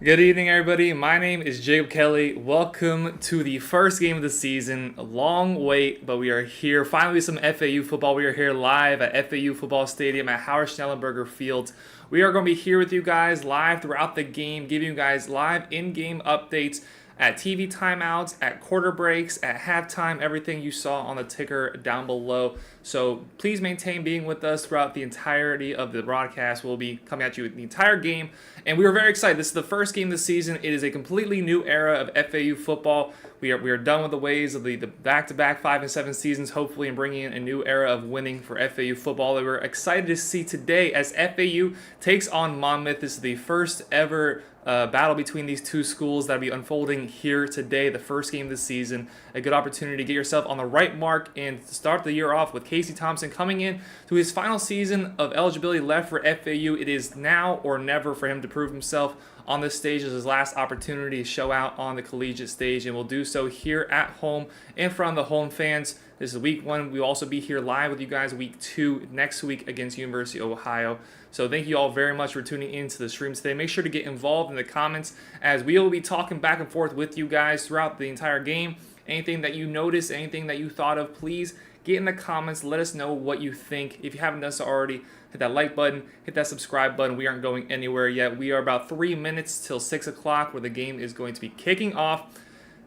Good evening, everybody. My name is Jacob Kelly. Welcome to the first game of the season. A long wait, but we are here. Finally, some FAU football. We are here live at FAU Football Stadium at Howard Schnellenberger Field. We are going to be here with you guys live throughout the game, giving you guys live in-game updates at TV timeouts, at quarter breaks, at halftime, everything you saw on the ticker down below. So please maintain being with us throughout the entirety of the broadcast. We'll be coming at you with the entire game, and we are very excited. This is the first game of the season. It is a completely new era of FAU football. We are done with the ways of the back-to-back 5 and 7 seasons, hopefully, and bringing in a new era of winning for FAU football that we're excited to see today as FAU takes on Monmouth. This is the first ever battle between these two schools that will be unfolding here today, the first game of the season. A good opportunity to get yourself on the right mark and to start the year off with Casey Thompson coming in to his final season of eligibility left for FAU. It is now or never for him to prove himself on this stage. As his last opportunity to show out on the collegiate stage, and will do so here at home in front of the home fans. This is week 1. We'll also be here live with you guys week 2 next week against University of Ohio. So thank you all very much for tuning into the stream today. Make sure to get involved in the comments as we will be talking back and forth with you guys throughout the entire game. Anything that you noticed, anything that you thought of, please get in the comments. Let us know what you think. If you haven't done so already, hit that like button, hit that subscribe button. We aren't going anywhere yet. We are about 3 minutes till 6 o'clock where the game is going to be kicking off.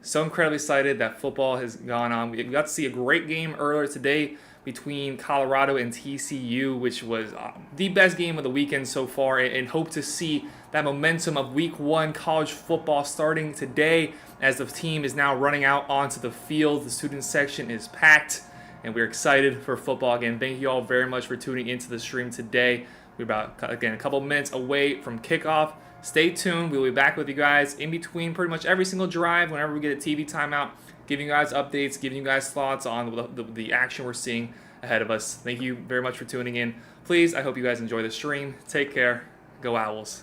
So incredibly excited that football has gone on. We got to see a great game earlier today between Colorado and TCU, which was the best game of the weekend so far, and hope to see that momentum of week 1 college football starting today as the team is now running out onto the field. The student section is packed, and we're excited for football again. Thank you all very much for tuning into the stream today. We're about, again, a couple minutes away from kickoff. Stay tuned. We'll be back with you guys in between pretty much every single drive whenever we get a TV timeout, giving you guys updates, giving you guys thoughts on the action we're seeing ahead of us. Thank you very much for tuning in. Please, I hope you guys enjoy the stream. Take care. Go Owls.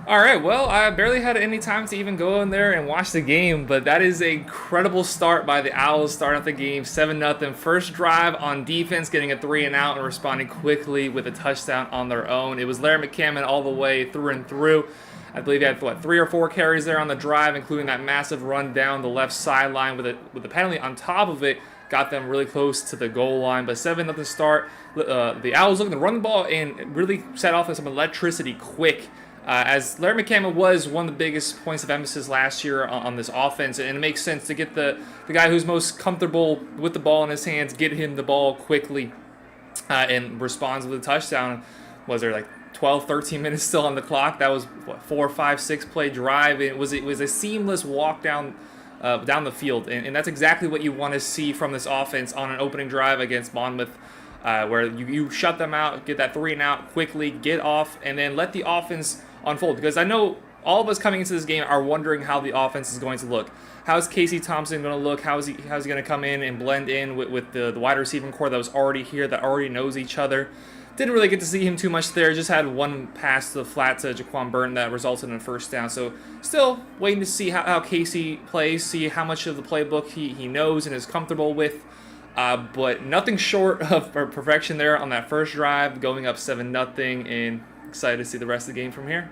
All right, well, I barely had any time to even go in there and watch the game, but that is an incredible start by the Owls, starting out the game 7-0. First drive on defense, getting a 3 and out and responding quickly with a touchdown on their own. It was Larry McCammon all the way through and through. I believe he had, 3 or 4 carries there on the drive, including that massive run down the left sideline with a penalty on top of it. Got them really close to the goal line, but 7-0 start. The Owls looking to run the ball and really set off some electricity quick. As Larry McCammon was one of the biggest points of emphasis last year on this offense, and it makes sense to get the guy who's most comfortable with the ball in his hands, get him the ball quickly, and responds with a touchdown. Was there 12, 13 minutes still on the clock? That was 4, 5, 6 play drive. It was a seamless walk down the field, and that's exactly what you want to see from this offense on an opening drive against Monmouth. Where you shut them out, get that 3 and out quickly, get off, and then let the offense unfold. Because I know all of us coming into this game are wondering how the offense is going to look. How's Casey Thompson going to look? How's he going to come in and blend in with the wide receiving core that was already here, that already knows each other? Didn't really get to see him too much there. Just had one pass to the flat to Jaquan Burton that resulted in a first down. So still waiting to see how Casey plays, see how much of the playbook he knows and is comfortable with. But nothing short of perfection there on that first drive, going up 7-0, and excited to see the rest of the game from here.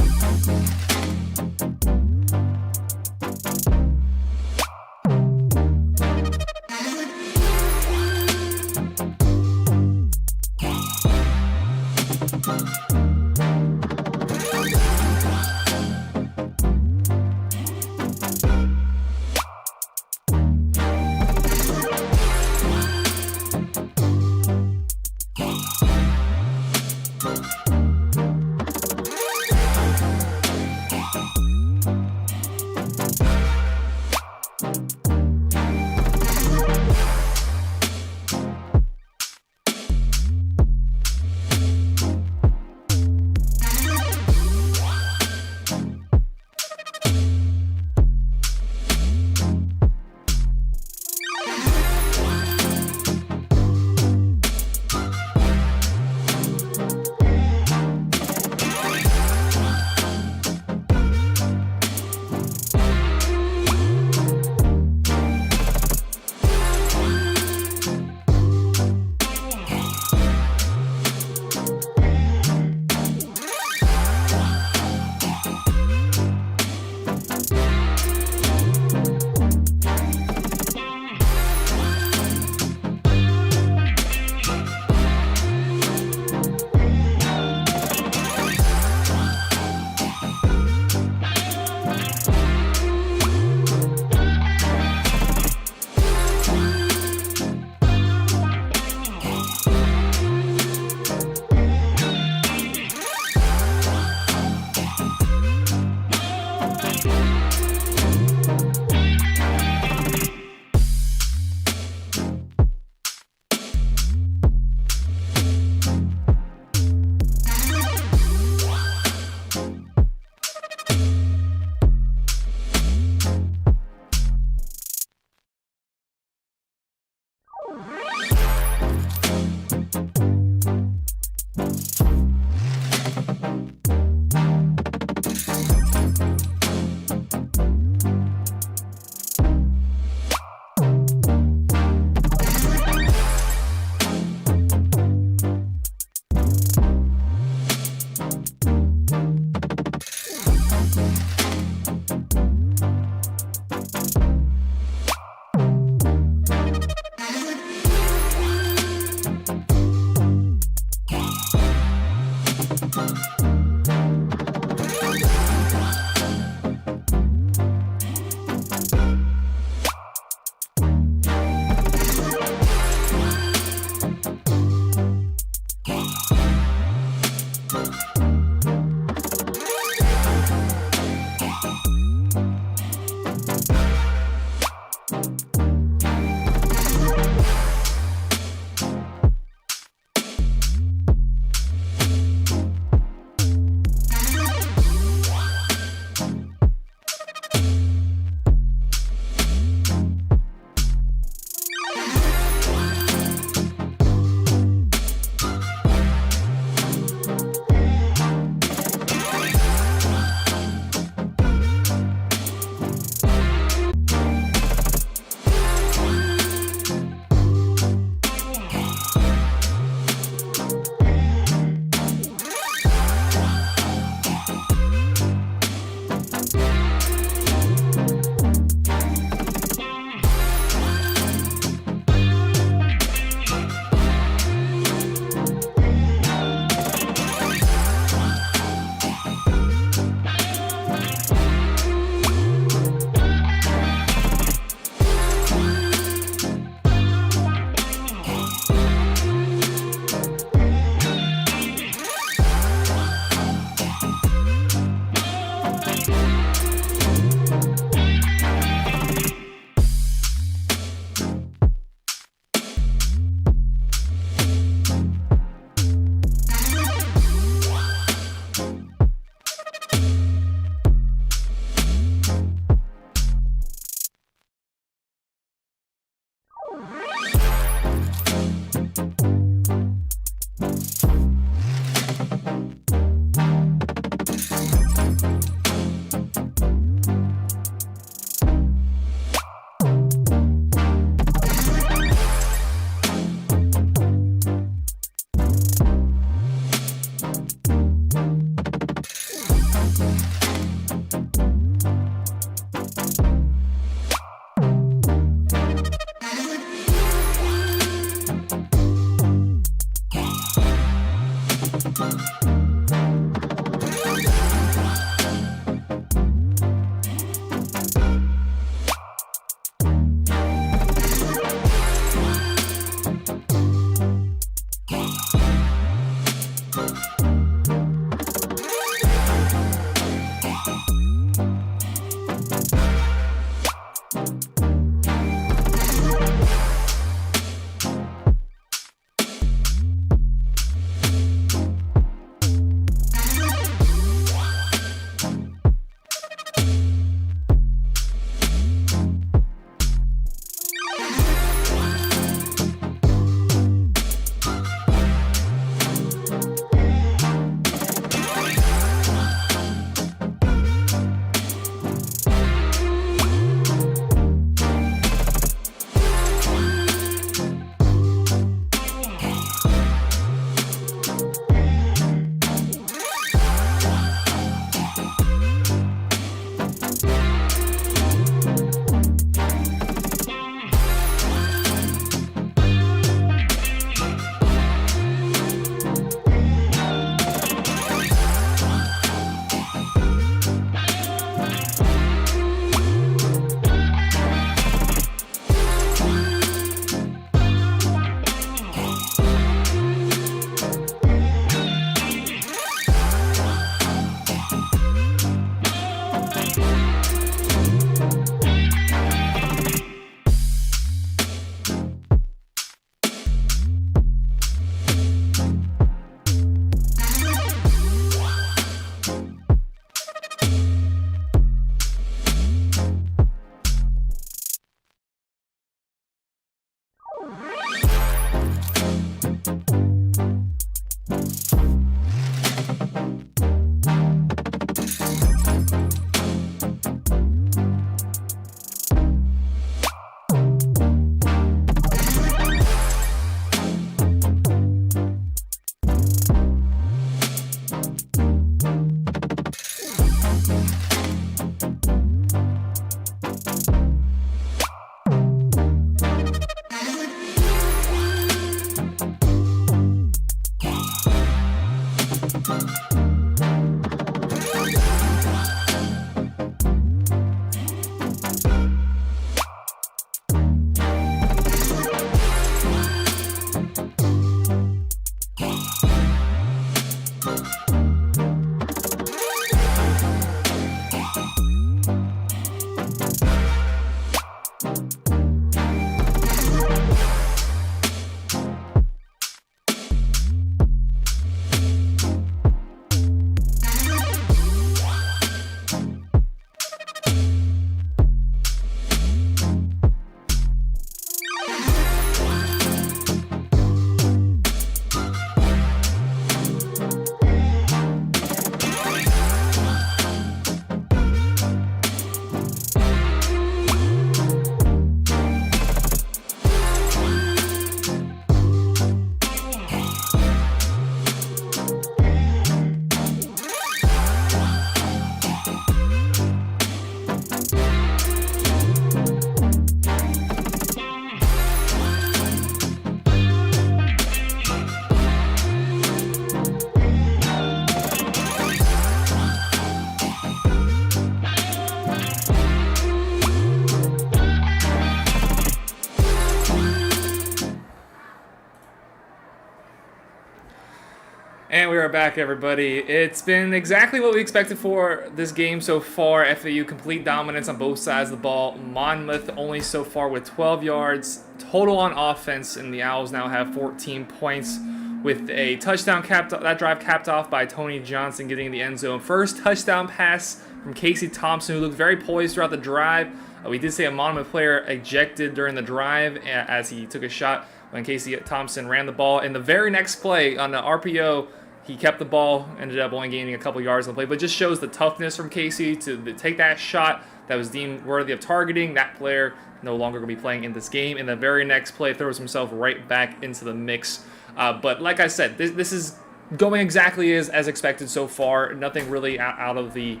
And we are back, everybody. It's been exactly what we expected for this game so far. FAU complete dominance on both sides of the ball. Monmouth only so far with 12 yards total on offense, and the Owls now have 14 points with a touchdown that drive capped off by Tony Johnson getting in the end zone. First touchdown pass from Casey Thompson, who looked very poised throughout the drive. We did say a Monmouth player ejected during the drive as he took a shot when Casey Thompson ran the ball. In the very next play on the RPO, he kept the ball, ended up only gaining a couple yards on the play, but just shows the toughness from Casey to take that shot that was deemed worthy of targeting. That player no longer going to be playing in this game. In the very next play, throws himself right back into the mix. But like I said, this is going exactly as expected so far. Nothing really out of the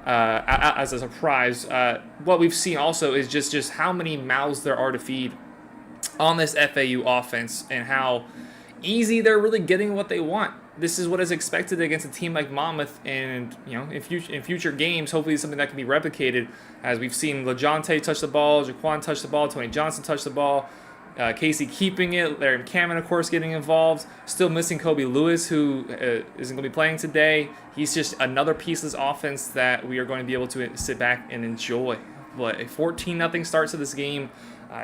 as a surprise. What we've seen also is just how many mouths there are to feed on this FAU offense and how easy they're really getting what they want. This is what is expected against a team like Monmouth, and in future games, hopefully it's something that can be replicated. As we've seen LaJonte touch the ball, Jaquan touch the ball, Tony Johnson touch the ball, Casey keeping it, Larry Cameron, of course, getting involved. Still missing Kobe Lewis, who isn't going to be playing today. He's just another piece of this offense that we are going to be able to sit back and enjoy. But a 14-0 start to this game.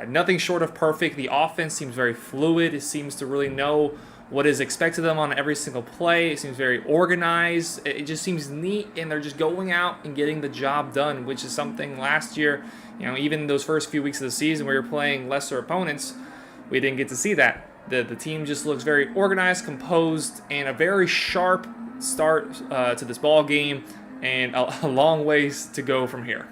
Nothing short of perfect. The offense seems very fluid. It seems to really know what is expected of them on every single play. It seems very organized. It just seems neat, and they're just going out and getting the job done, which is something last year, even those first few weeks of the season where you're playing lesser opponents, we didn't get to see that. The team just looks very organized, composed, and a very sharp start to this ball game, and a long ways to go from here.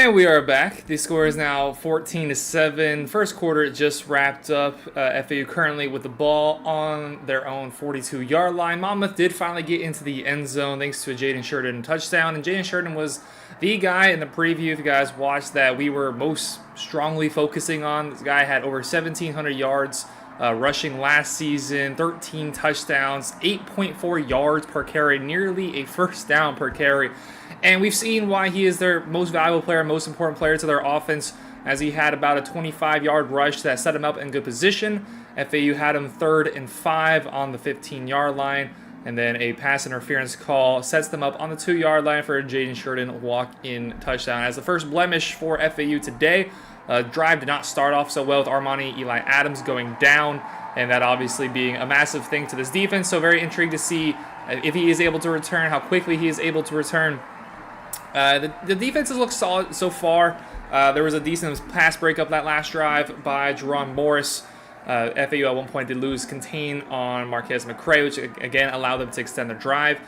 And we are back. The score is now 14-7. First quarter just wrapped up. FAU currently with the ball on their own 42-yard line. Monmouth did finally get into the end zone thanks to a Jaden Sheridan touchdown. And Jaden Sheridan was the guy in the preview, if you guys watched, that we were most strongly focusing on. This guy had over 1,700 yards rushing last season, 13 touchdowns, 8.4 yards per carry, nearly a first down per carry. And we've seen why he is their most valuable player, most important player to their offense, as he had about a 25-yard rush that set him up in good position. FAU had him 3rd and 5 on the 15-yard line, and then a pass interference call sets them up on the 2-yard line for a Jaden Sheridan walk-in touchdown. As the first blemish for FAU today, drive did not start off so well with Armani Eli Adams going down, and that obviously being a massive thing to this defense. So very intrigued to see if he is able to return, how quickly he is able to return. The defenses look solid so far. There was a decent pass breakup that last drive by Jerron Morris. FAU at one point did lose contain on Marquez McCray, which again allowed them to extend their drive.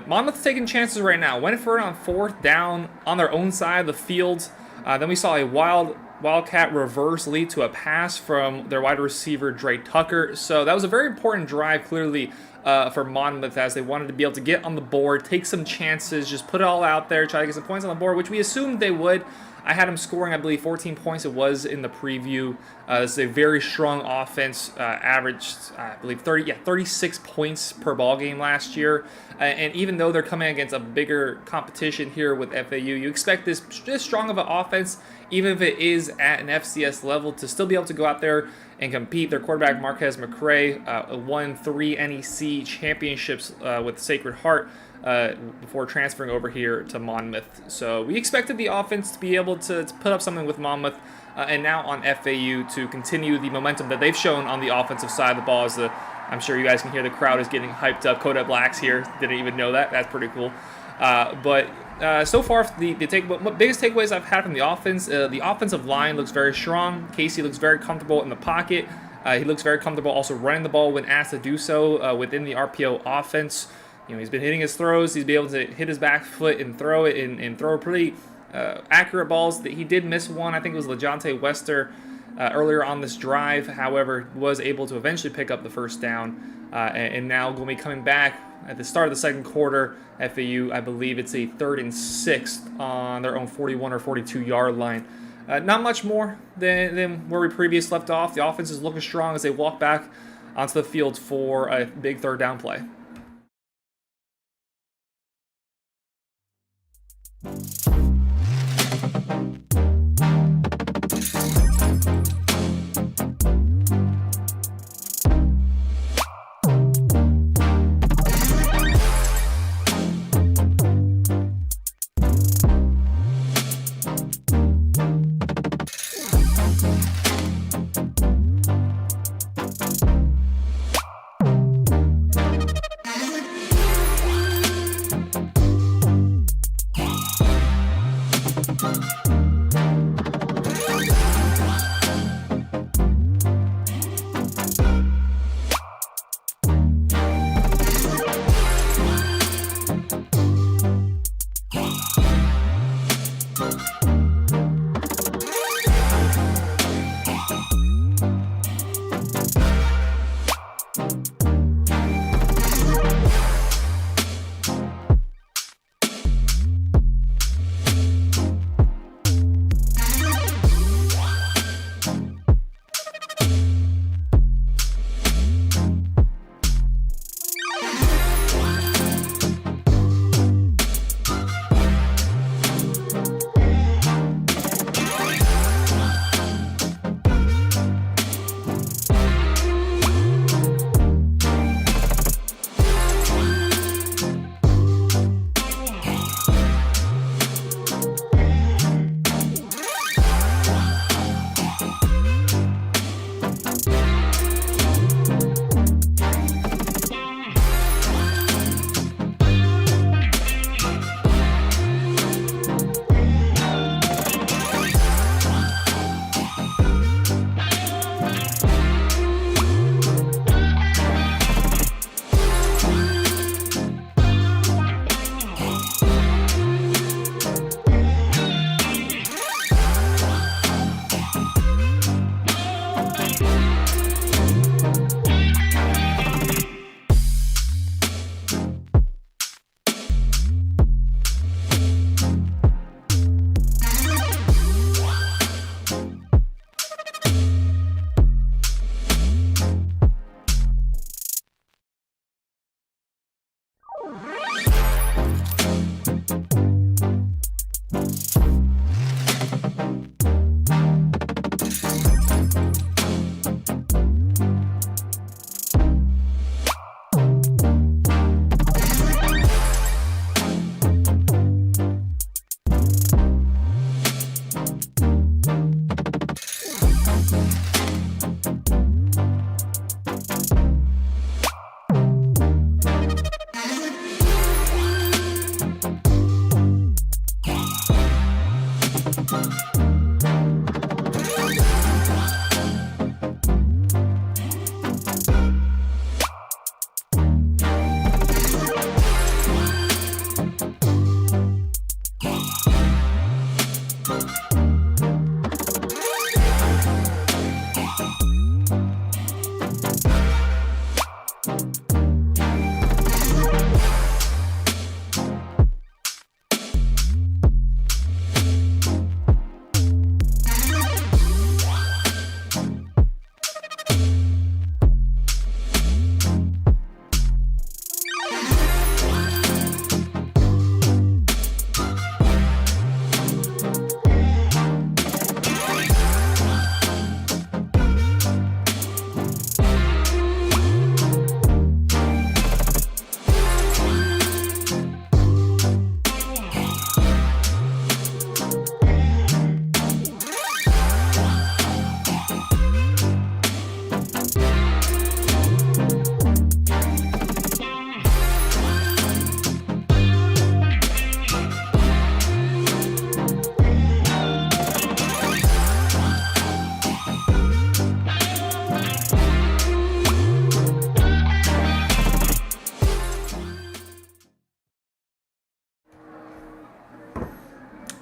Monmouth taking chances right now. Went for it on 4th down on their own side of the field. Then we saw a Wildcat reverse lead to a pass from their wide receiver, Dre Tucker. So that was a very important drive, clearly, for Monmouth, as they wanted to be able to get on the board, take some chances, just put it all out there, try to get some points on the board, which we assumed they would. I had them scoring, I believe, 14 points. It was in the preview. This is a very strong offense, averaged, I believe, 36 points per ball game last year. And even though they're coming against a bigger competition here with FAU, you expect this strong of an offense, even if it is at an FCS level, to still be able to go out there and compete. Their quarterback, Marquez McCray, won 3 NEC championships with Sacred Heart before transferring over here to Monmouth. So we expected the offense to be able to put up something with Monmouth, and now on FAU to continue the momentum that they've shown on the offensive side of the ball. I'm sure you guys can hear the crowd is getting hyped up. Kodak Black's here. Didn't even know that. That's pretty cool. But so far, the biggest takeaways I've had from the offense, the offensive line looks very strong. Casey looks very comfortable in the pocket. He looks very comfortable also running the ball when asked to do so within the RPO offense. You know, he's been hitting his throws. He's been able to hit his back foot and throw it and throw pretty accurate balls. He did miss one. I think it was LeJontay Wester earlier on this drive. However, was able to eventually pick up the first down. And now going to be coming back at the start of the second quarter. FAU, I believe it's a 3rd and 6 on their own 41 or 42-yard line. Not much more than where we previously left off. The offense is looking strong as they walk back onto the field for a big 3rd down play.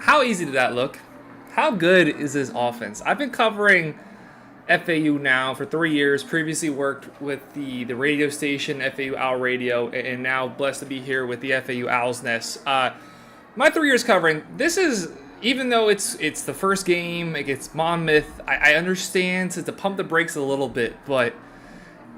How easy did that look? How good is this offense? I've been covering FAU now for 3 years. Previously worked with the radio station, FAU Owl Radio, and now blessed to be here with the FAU Owl's Nest. My 3 years covering, this is, even though it's the first game against Monmouth, I understand to pump the brakes a little bit, but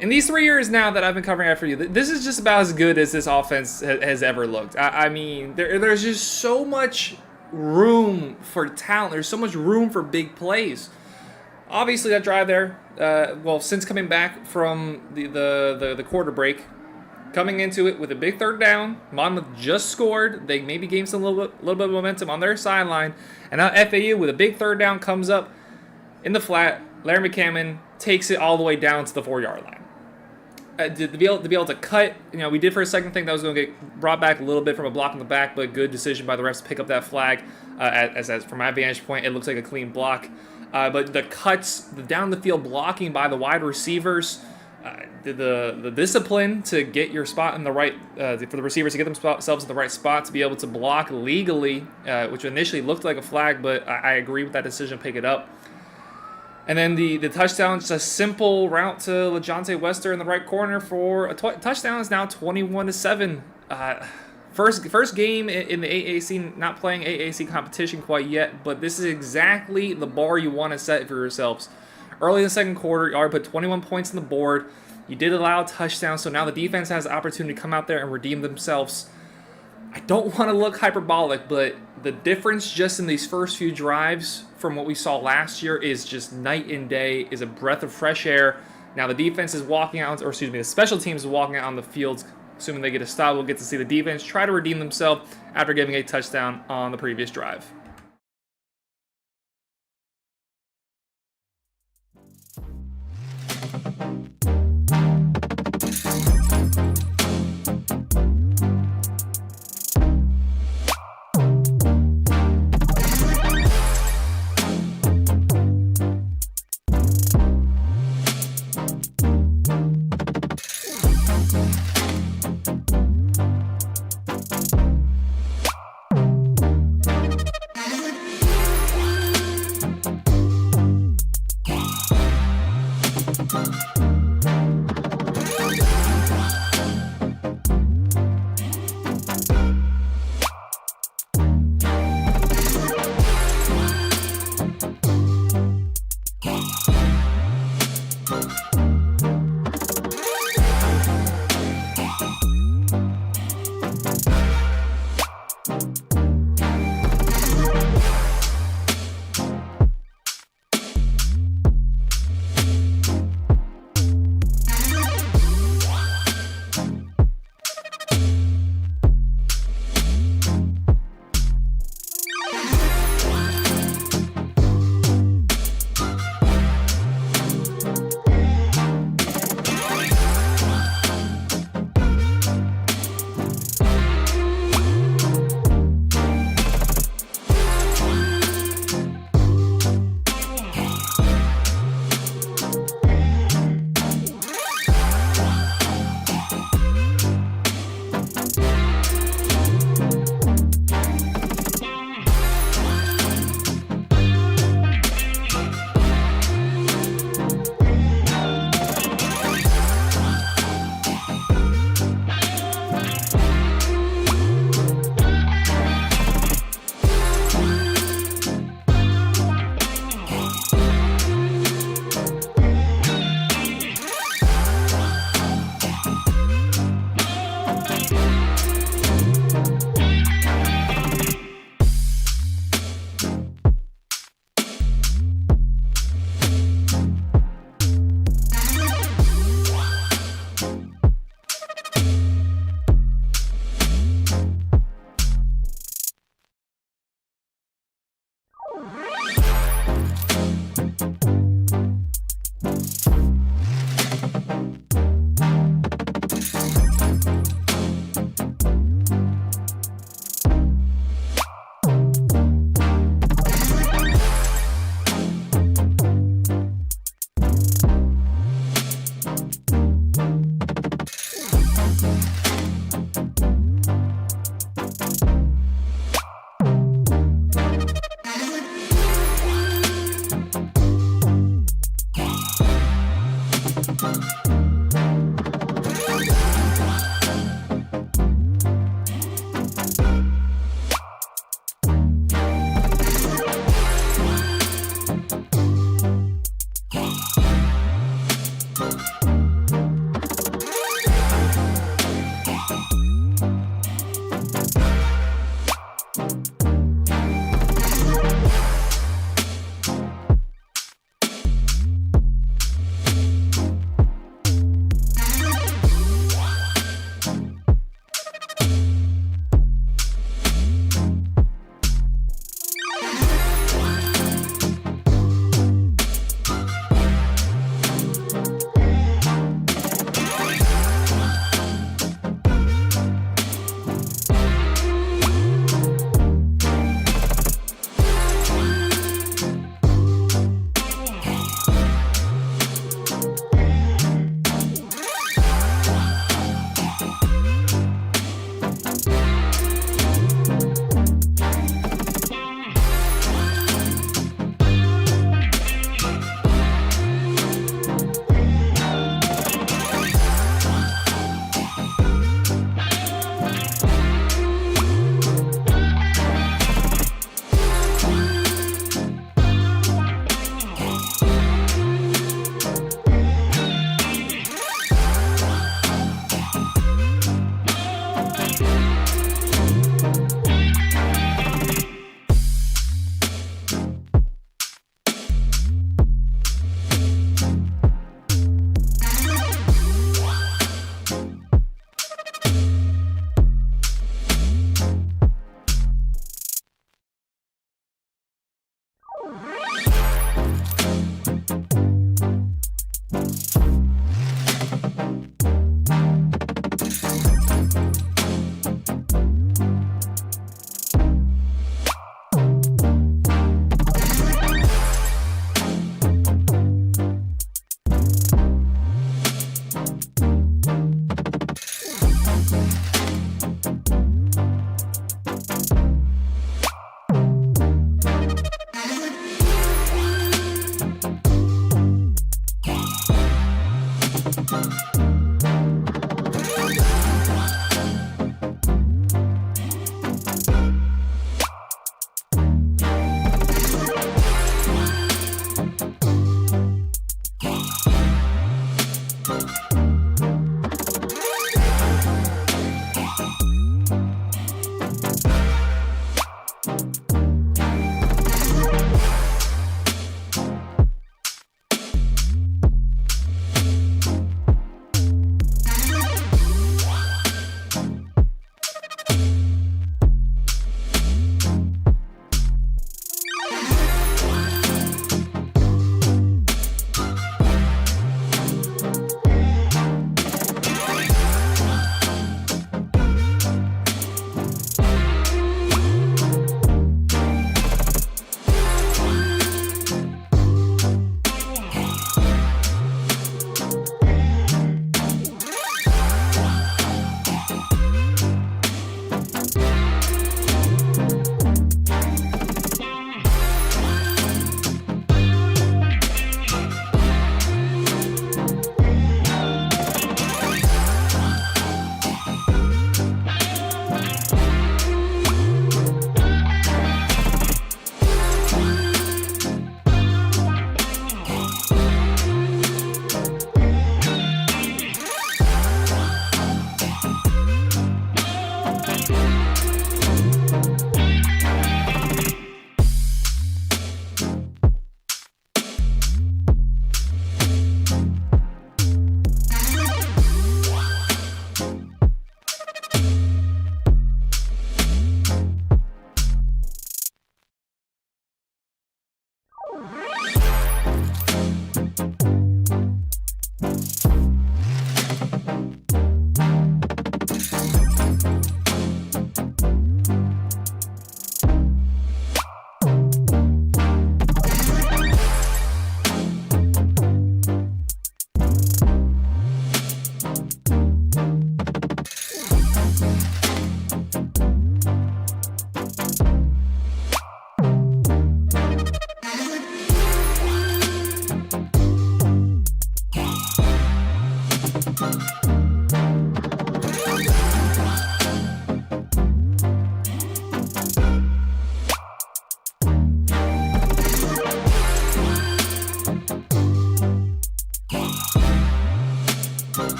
in these 3 years now that I've been covering FAU, this is just about as good as this offense has ever looked. I mean, there's just so much room for talent. There's so much room for big plays. Obviously, that drive there, since coming back from the quarter break, coming into it with a big third down, Monmouth just scored. They maybe gained some little bit of momentum on their sideline, and now FAU with a big third down comes up in the flat. Larry McCammon takes it all the way down to the 4-yard line. To be able to cut, we did for a second think that was going to get brought back a little bit from a block in the back, but good decision by the refs to pick up that flag. As from my vantage point, it looks like a clean block. But the cuts, the down the field blocking by the wide receivers, the discipline to get your spot in the right, for the receivers to get themselves in the right spot to be able to block legally, which initially looked like a flag, but I agree with that decision, pick it up. And then the touchdown, just a simple route to LeJohntay Wester in the right corner for a touchdown. Is now 21-7. First game in the AAC, not playing AAC competition quite yet, but this is exactly the bar you want to set for yourselves. Early in the second quarter, you already put 21 points on the board. You did allow a touchdown, so now the defense has the opportunity to come out there and redeem themselves. I don't want to look hyperbolic, but the difference just in these first few drives from what we saw last year is just night and day, is a breath of fresh air. Now the defense is walking out, the special teams is walking out on the field, assuming they get a stop. We'll get to see the defense try to redeem themselves after giving a touchdown on the previous drive.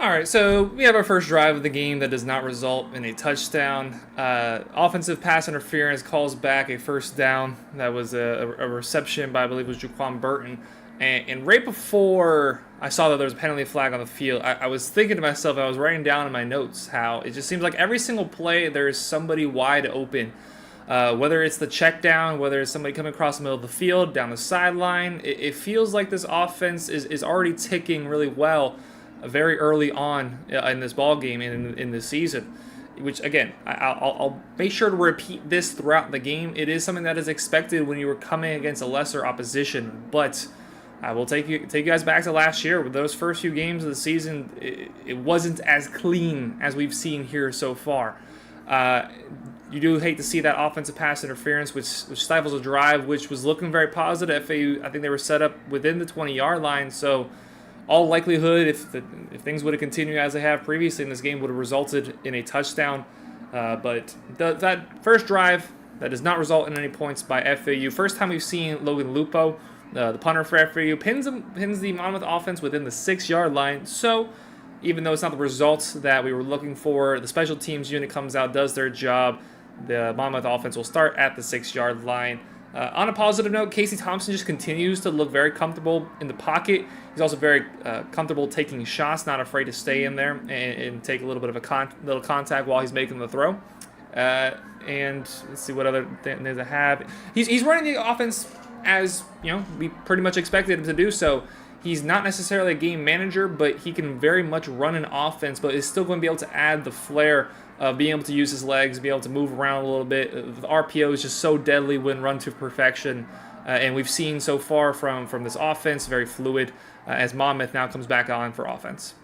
All right, so we have our first drive of the game that does not result in a touchdown. Offensive pass interference calls back a first down. That was a reception by, I believe it was Jaquan Burton. And right before I saw that there was a penalty flag on the field, I was thinking to myself, I was writing down in my notes how it just seems like every single play there is somebody wide open. Whether it's the check down, whether it's somebody coming across the middle of the field, down the sideline, it feels like this offense is already ticking really well very early on in this ball game and in this season. Which again, I'll make sure to repeat this throughout the game. It is something that is expected when you were coming against a lesser opposition, but I will take you guys back to last year. With those first few games of the season, it wasn't as clean as we've seen here so far. You do hate to see that offensive pass interference, which stifles a drive, which was looking very positive. FAU, I think they were set up within the 20-yard line, so all likelihood, if things would have continued as they have previously in this game, would have resulted in a touchdown. But that first drive, that does not result in any points by FAU. First time we've seen Logan Lupo, the punter for FAU, pins the Monmouth offense within the 6-yard line. So even though it's not the results that we were looking for, the special teams unit comes out, does their job. The Monmouth offense will start at the 6-yard line. On a positive note, Casey Thompson just continues to look very comfortable in the pocket. He's also very comfortable taking shots, not afraid to stay in there and take a little bit of a little contact while he's making the throw. And let's see what other things I have. He's running the offense as we pretty much expected him to do so. He's not necessarily a game manager, but he can very much run an offense, but is still going to be able to add the flair of being able to use his legs, be able to move around a little bit. The RPO is just so deadly when run to perfection, and we've seen so far from this offense, very fluid, as Monmouth now comes back on for offense.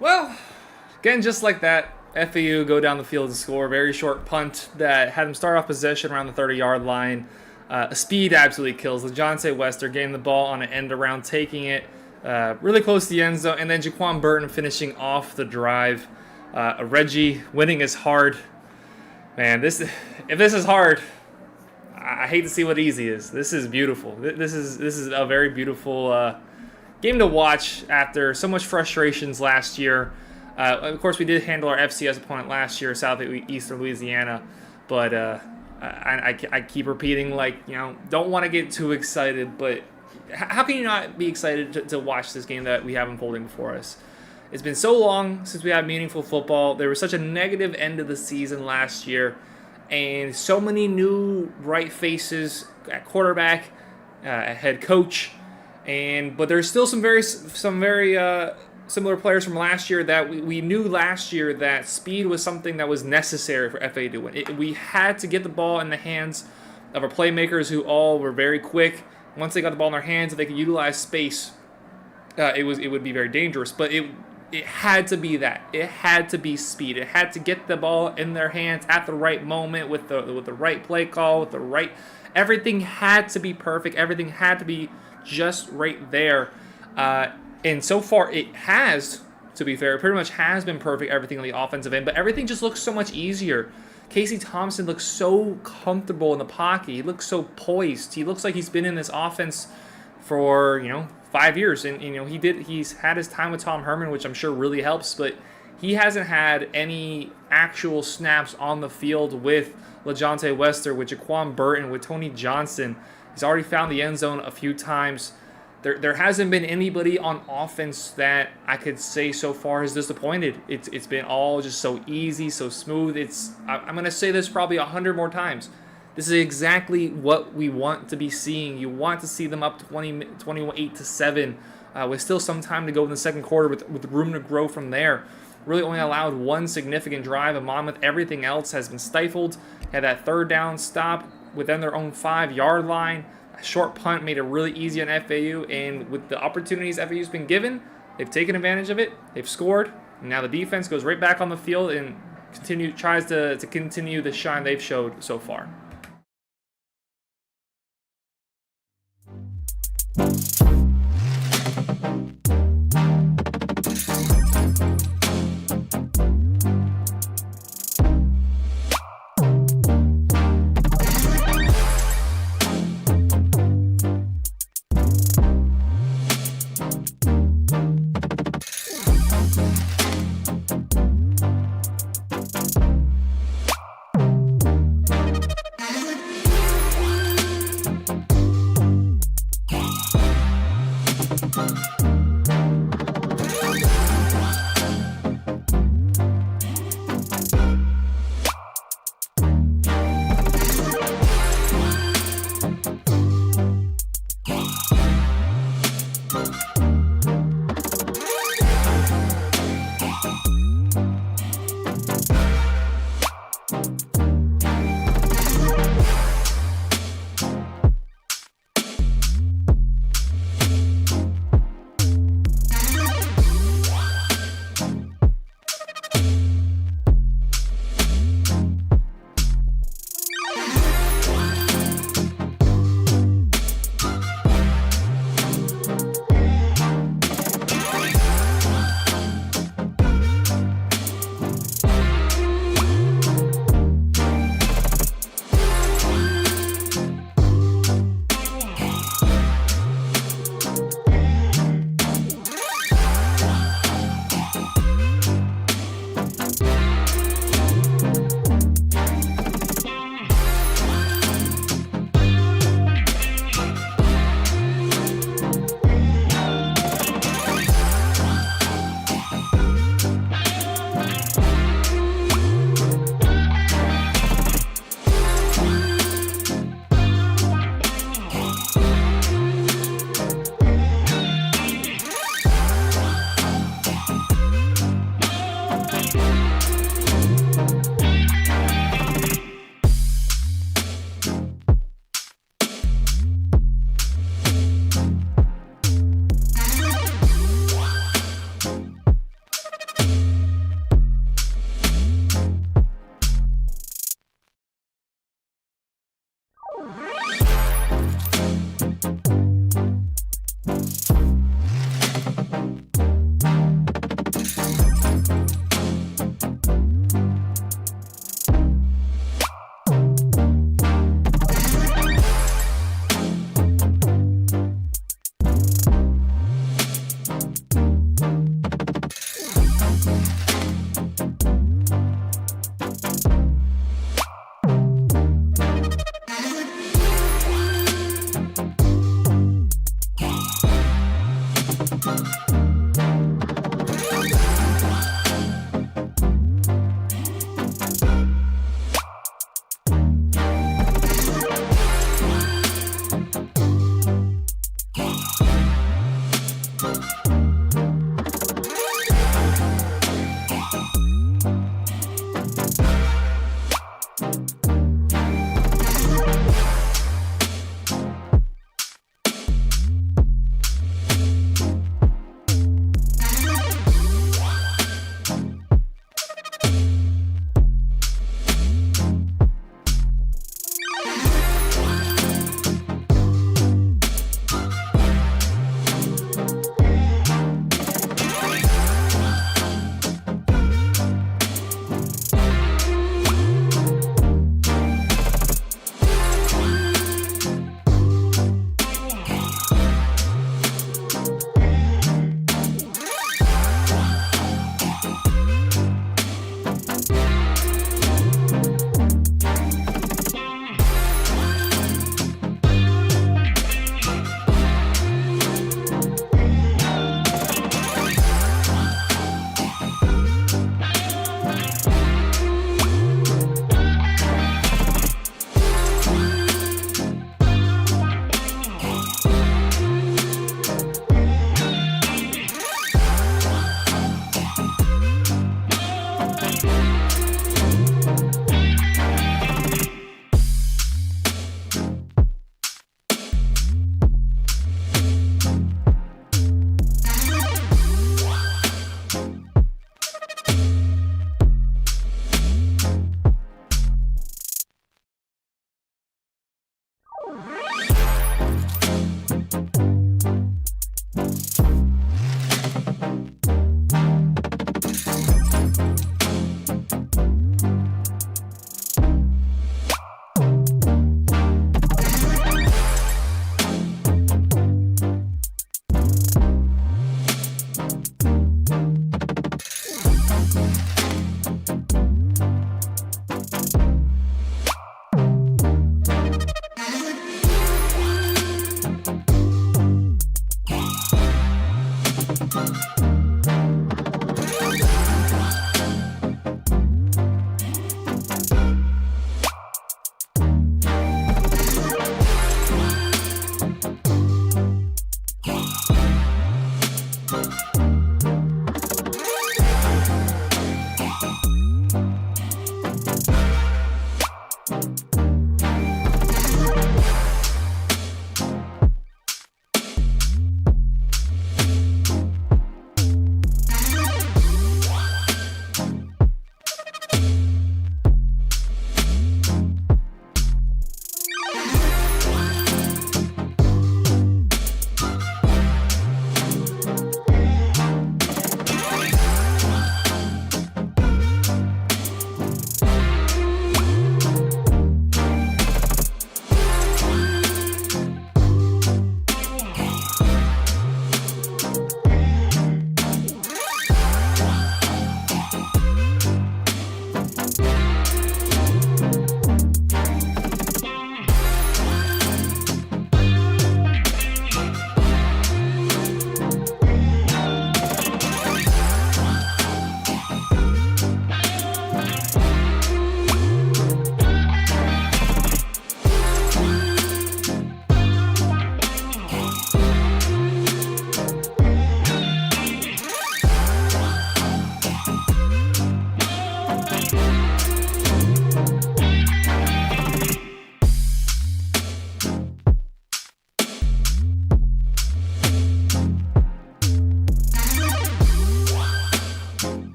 Well, again, just like that, FAU go down the field and score. Very short punt that had them start off possession around the 30-yard line. Speed absolutely kills. LeJohntay Wester getting the ball on an end around, taking it really close to the end zone, and then Jaquan Burton finishing off the drive. Reggie winning is hard. Man, if this is hard, I hate to see what easy is. This is beautiful. This is a very beautiful game to watch after so much frustrations last year. Of course, we did handle our FCS opponent last year, Southeastern Louisiana, but I keep repeating, don't want to get too excited, but how can you not be excited to watch this game that we have unfolding before us? It's been so long since we had meaningful football. There was such a negative end of the season last year, and so many new bright faces at quarterback, at head coach, but there's still some very similar players from last year that we knew last year that speed was something that was necessary for FA to win. We had to get the ball in the hands of our playmakers who all were very quick. Once they got the ball in their hands, if they could utilize space, it would be very dangerous. But it had to be that. It had to be speed. It had to get the ball in their hands at the right moment with the right play call, with the right. Everything had to be perfect. Everything had to be just right there. And so far, it has, to be fair, pretty much has been perfect, everything on the offensive end, but everything just looks so much easier. Casey Thompson looks so comfortable in the pocket. He looks so poised. He looks like he's been in this offense for, 5 years. And, he's had his time with Tom Herman, which I'm sure really helps, but he hasn't had any actual snaps on the field with LeJohntay Wester, with Jaquan Burton, with Tony Johnson. He's already found the end zone a few times. There hasn't been anybody on offense that I could say so far has disappointed. It's been all just so easy, so smooth. I'm going to say this probably 100 more times. This is exactly what we want to be seeing. You want to see them up 28-7 with still some time to go in the second quarter with room to grow from there. Really only allowed one significant drive in Monmouth. Everything else has been stifled. Had that third down stop within their own 5-yard line. A short punt made it really easy on FAU, and with the opportunities FAU's been given, they've taken advantage of it. They've scored, and now the defense goes right back on the field and tries to continue the shine they've showed so far.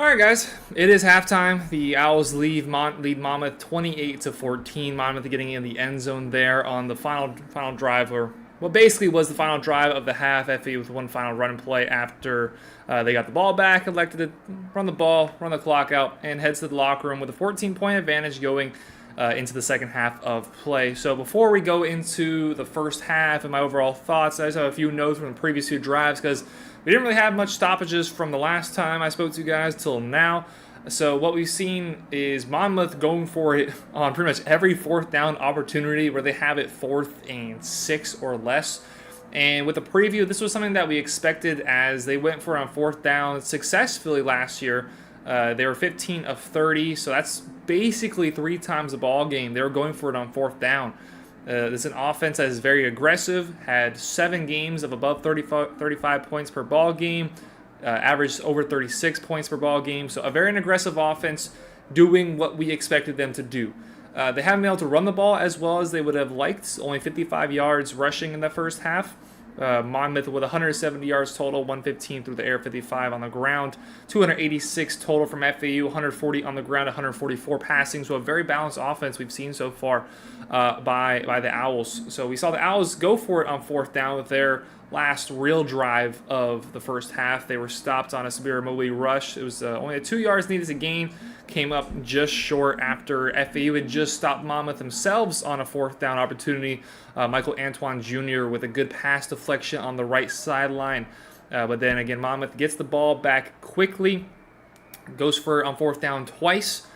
All right, guys, it is halftime. The Owls lead Monmouth 28-14. Monmouth getting in the end zone there on the final drive, or what basically was the final drive of the half. FAU with one final run play after they got the ball back, elected to run the ball, run the clock out, and heads to the locker room with a 14-point advantage going into the second half of play. So before we go into the first half and my overall thoughts, I just have a few notes from the previous two drives because we didn't really have much stoppages from the last time I spoke to you guys till now. So what we've seen is Monmouth going for it on pretty much every fourth down opportunity where they have it 4th and 6 or less. And with the preview, this was something that we expected as they went for it on 4th down successfully last year. They were 15 of 30, so that's basically 3 times the ball game. They were going for it on 4th down. This is an offense that is very aggressive, had 7 games of above 35 points per ball game, averaged over 36 points per ball game. So a very aggressive offense doing what we expected them to do. They haven't been able to run the ball as well as they would have liked, only 55 yards rushing in the first half. Monmouth with 170 yards total, 115 through the air, 55 on the ground, 286 total from FAU, 140 on the ground, 144 passing. So a very balanced offense we've seen so far by the Owls. So we saw the Owls go for it on 4th down with their last real drive of the first half. They were stopped on a severe mobility rush. It was only 2 yards needed to gain. Came up just short after FAU had just stopped Monmouth themselves on a 4th down opportunity. Michael Antoine Jr. with a good pass deflection on the right sideline. But then again, Monmouth gets the ball back quickly, goes for it on 4th down twice.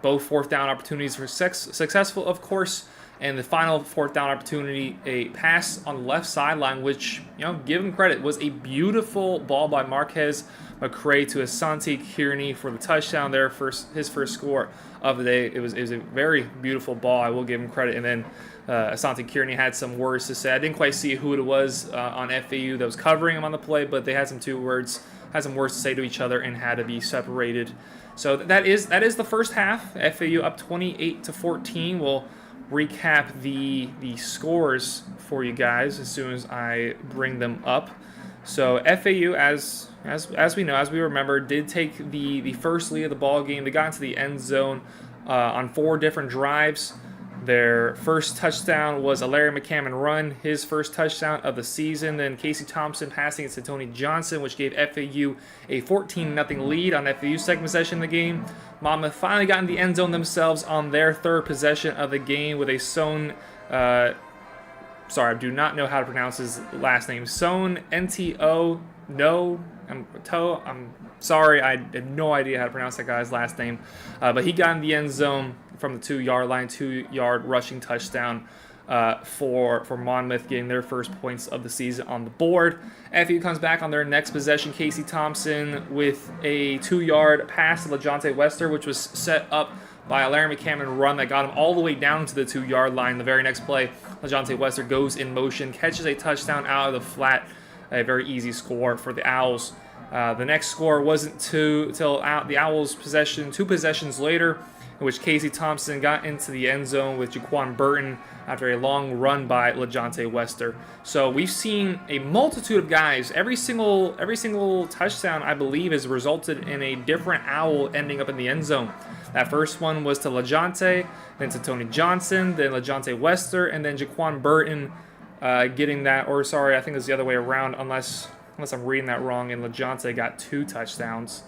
Both 4th down opportunities were successful, of course. And the final 4th down opportunity, a pass on the left sideline, which, give him credit, was a beautiful ball by Marquez McCray to Asante Kearney for the touchdown there, his first score of the day. It was a very beautiful ball. I will give him credit. And then Asante Kearney had some words to say. I didn't quite see who it was on FAU that was covering him on the play, but they had some words to say to each other and had to be separated. So that is the first half. FAU up 28-14. We'll recap the scores for you guys as soon as I bring them up. So FAU, as we know, as we remember, did take the first lead of the ball game. They got into the end zone on 4 different drives. Their first touchdown was a Larry McCammon run, his first touchdown of the season. Then Casey Thompson passing it to Tony Johnson, which gave FAU a 14-0 lead on FAU's second possession of the game. Monmouth finally got in the end zone themselves on their third possession of the game with a Son. Sorry, I do not know how to pronounce his last name. Son Nto. No, I'm sorry, I have no idea how to pronounce that guy's last name. But he got in the end zone from the 2-yard line, 2-yard rushing touchdown for Monmouth, getting their first points of the season on the board. FAU comes back on their next possession. Casey Thompson with a 2-yard pass to LeJohntay Wester, which was set up by a Larry McCammon run that got him all the way down to the 2-yard line. The very next play, LeJohntay Wester goes in motion, catches a touchdown out of the flat. A very easy score for the Owls. The next score wasn't till the Owls' possession, 2 possessions later, in which Casey Thompson got into the end zone with Jaquan Burton after a long run by LeJohntay Wester. So we've seen a multitude of guys. Every single touchdown, I believe, has resulted in a different Owl ending up in the end zone. That first one was to LeJohntay, then to Tony Johnson, then LeJohntay Wester, and then Jaquan Burton getting that. Or sorry, I think it's the other way around, unless I'm reading that wrong. And LeJohntay got 2 touchdowns.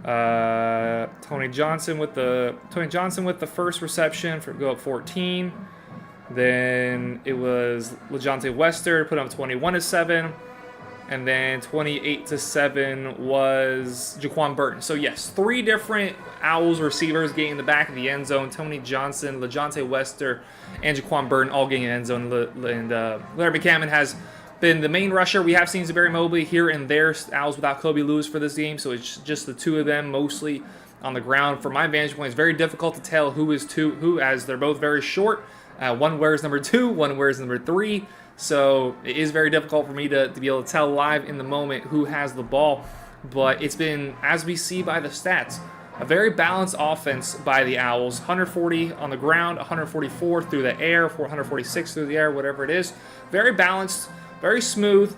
Tony Johnson with the first reception for go up 14. Then it was LeJohntay Wester put up 21-7, and then 28-7 was Jaquan Burton. So yes, 3 different Owls receivers getting in the back of the end zone. Tony Johnson, LeJohntay Wester, and Jaquan Burton all getting in the end zone. And Larry McCammon has been the main rusher. We have seen Zabari Mobley here and there. Owls without Kobe Lewis for this game, so it's just the 2 of them mostly on the ground. From my vantage point, it's very difficult to tell who is who, as they're both very short. One wears number 2, one wears number 3. So it is very difficult for me to be able to tell live in the moment who has the ball. But it's been, as we see by the stats, a very balanced offense by the Owls. 140 on the ground, 144 through the air, 446 through the air, whatever it is. Very balanced, very smooth.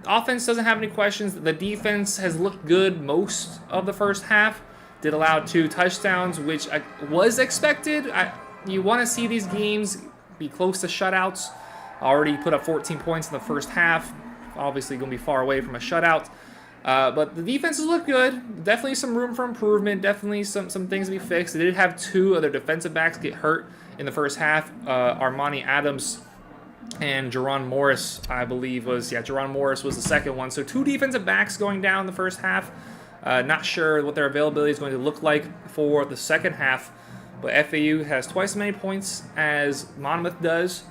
Offense doesn't have any questions. The defense has looked good most of the first half. did allow 2 touchdowns, which was expected. You want to see these games be close to shutouts. Already put up 14 points in the first half. Obviously going to be far away from a shutout. But the defenses look good. Definitely some room for improvement. Definitely some things to be fixed. They did have 2 of their defensive backs get hurt in the first half. Armani Adams and Jerron Morris, I believe, Jerron Morris was the second one. So 2 defensive backs going down in the first half. Not sure what their availability is going to look like for the second half. But FAU has twice as many points as Monmouth does.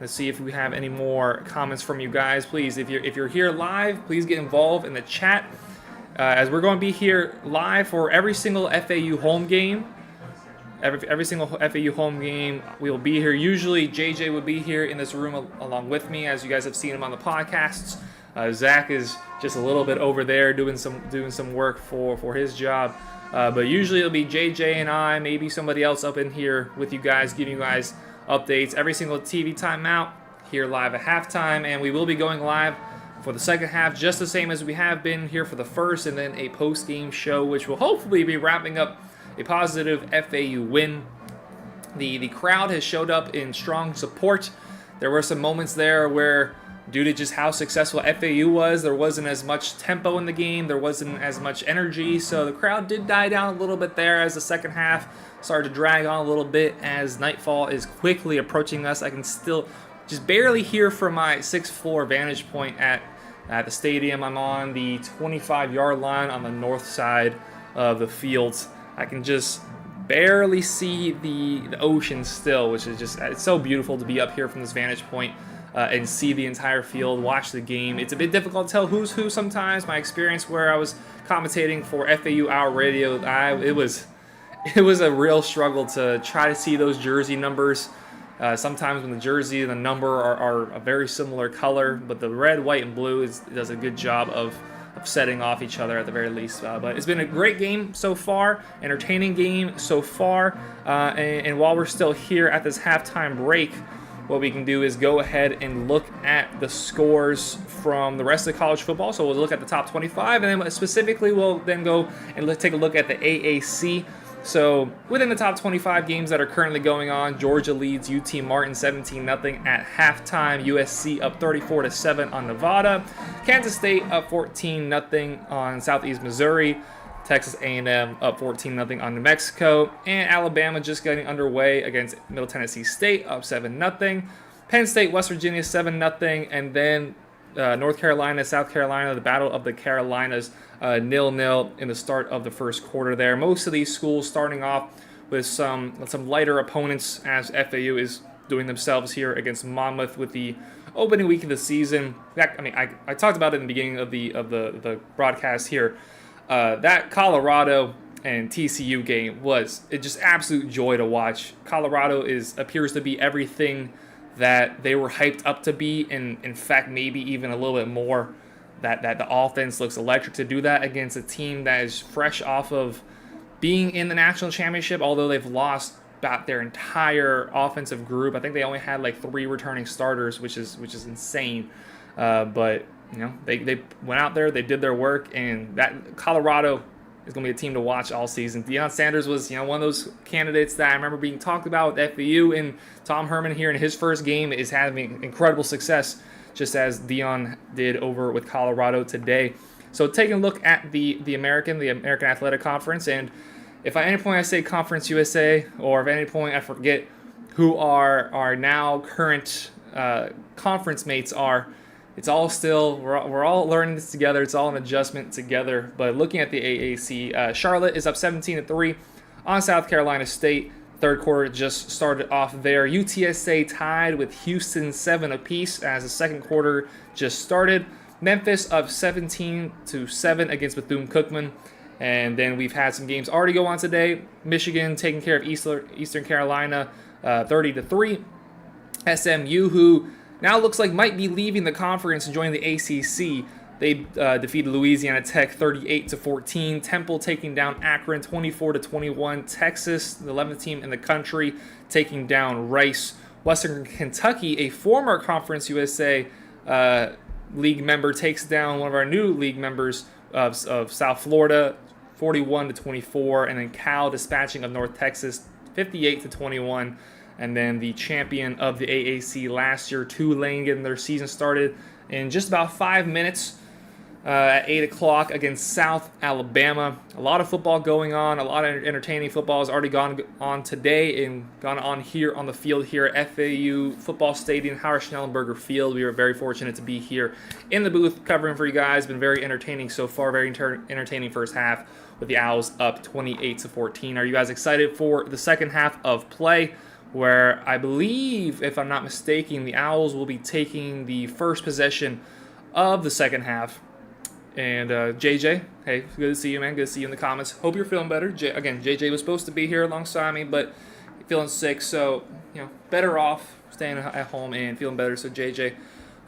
Let's see if we have any more comments from you guys. Please, if you're here live, please get involved in the chat. As we're going to be here live for every single FAU home game. Every single FAU home game, we will be here. Usually, JJ would be here in this room along with me, as you guys have seen him on the podcasts. Zach is just a little bit over there doing some work for his job. But usually it'll be JJ and I, maybe somebody else up in here with you guys, giving you guys updates every single TV timeout here live at halftime, and we will be going live for the second half just the same as we have been here for the first, and then a post-game show which will hopefully be wrapping up a positive FAU win. The crowd has showed up in strong support. There were some moments there where, due to just how successful FAU was, there wasn't as much tempo in the game, there wasn't as much energy, so the crowd did die down a little bit there as the second half started to drag on a little bit as nightfall is quickly approaching us. I can still just barely hear from my 6th floor vantage point at the stadium. I'm on the 25-yard line on the north side of the field. I can just barely see the ocean still, which is just, it's so beautiful to be up here from this vantage point and see the entire field, watch the game. It's a bit difficult to tell who's who sometimes. My experience where I was commentating for FAU Hour Radio, it was a real struggle to try to see those jersey numbers. Sometimes when the jersey and the number are a very similar color, but the red, white, and blue does a good job of setting off each other at the very least. But it's been a great game so far, entertaining game so far. And while we're still here at this halftime break, what we can do is go ahead and look at the scores from the rest of college football. So we'll look at the top 25, and then specifically we'll then go and take a look at the AAC. So within the top 25 games that are currently going on, Georgia leads UT Martin 17-0 at halftime. USC up 34-7 on Nevada. Kansas State up 14-0 on Southeast Missouri. Texas A&M up 14-0 on New Mexico. And Alabama just getting underway against Middle Tennessee State up 7-0. Penn State, West Virginia 7-0. And then North Carolina, South Carolina, the Battle of the Carolinas, 0-0 in the start of the first quarter there. Most of these schools starting off with some lighter opponents, as FAU is doing themselves here against Monmouth with the opening week of the season. I talked about it in the beginning of the broadcast here. That Colorado and TCU game was just absolute joy to watch. Colorado appears to be everything that they were hyped up to be, and in fact maybe even a little bit more. That the offense looks electric to do that against a team that is fresh off of being in the national championship, although they've lost about their entire offensive group. I think they only had like 3 returning starters, which is insane. But you know, they went out there, they did their work, and that Colorado is going to be a team to watch all season. Deion Sanders was, one of those candidates that I remember being talked about with FAU, and Tom Herman here in his first game is having incredible success, just as Deion did over with Colorado today. So taking a look at the American Athletic Conference, and if at any point I say Conference USA, or if at any point I forget who our now current conference mates are, it's all still, we're all learning this together. It's all an adjustment together. But looking at the AAC, Charlotte is up 17-3 on South Carolina State. Third quarter just started off there. UTSA tied with Houston 7 apiece as the second quarter just started. Memphis up 17-7 against Bethune-Cookman. And then we've had some games already go on today. Michigan taking care of Eastern Carolina 30-3. SMU, who now looks like might be leaving the conference and joining the ACC. They defeated Louisiana Tech 38-14. Temple taking down Akron 24-21. Texas, the 11th team in the country, taking down Rice. Western Kentucky, a former Conference USA league member, takes down one of our new league members of South Florida 41-24, and then Cal dispatching of North Texas 58-21. And then the champion of the AAC last year, Tulane, getting their season started in just about 5 minutes at 8 o'clock against South Alabama. A lot of football going on. A lot of entertaining football has already gone on today and gone on here on the field here at FAU Football Stadium, Howard Schnellenberger Field. We are very fortunate to be here in the booth covering for you guys. Been very entertaining so far. Very entertaining first half with the Owls up 28-14. Are you guys excited for the second half of play, where I believe, if I'm not mistaken, the Owls will be taking the first possession of the second half? And JJ, hey, good to see you, man. Good to see you in the comments. Hope you're feeling better. Again, JJ was supposed to be here alongside me, but feeling sick, so better off staying at home and feeling better. So JJ,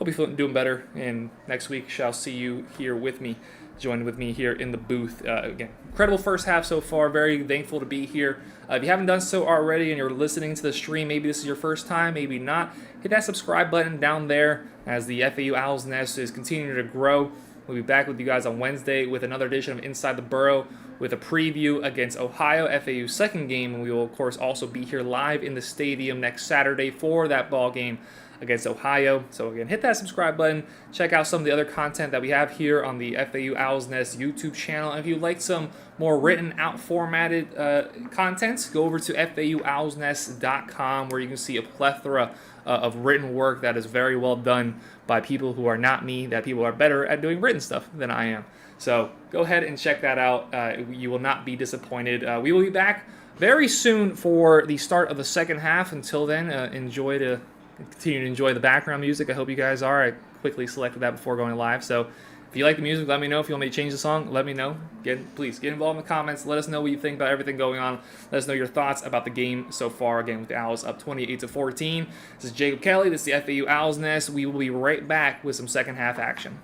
hope you're doing better. And next week, shall see you here with me, join with me here in the booth. Again, incredible first half so far. Very thankful to be here. If you haven't done so already and you're listening to the stream, maybe this is your first time, maybe not, hit that subscribe button down there as the FAU Owls Nest is continuing to grow. We'll be back with you guys on Wednesday with another edition of Inside the Burrow with a preview against Ohio, FAU's second game. And we will, of course, also be here live in the stadium next Saturday for that ball game against Ohio. So, again, hit that subscribe button. Check out some of the other content that we have here on the FAU Owls Nest YouTube channel. And if you'd like some more written out formatted content, go over to FAUOwlsNest.com, where you can see a plethora of written work that is very well done by people who are not me, that people are better at doing written stuff than I am. So go ahead and check that out. You will not be disappointed. We will be back very soon for the start of the second half. Until then, continue to enjoy the background music. I hope you guys are. I quickly selected that before going live. So if you like the music, let me know. If you want me to change the song, let me know. Please get involved in the comments. Let us know what you think about everything going on. Let us know your thoughts about the game so far. Again, with the Owls up 28-14. This is Jacob Kelly. This is the FAU Owls Nest. We will be right back with some second half action.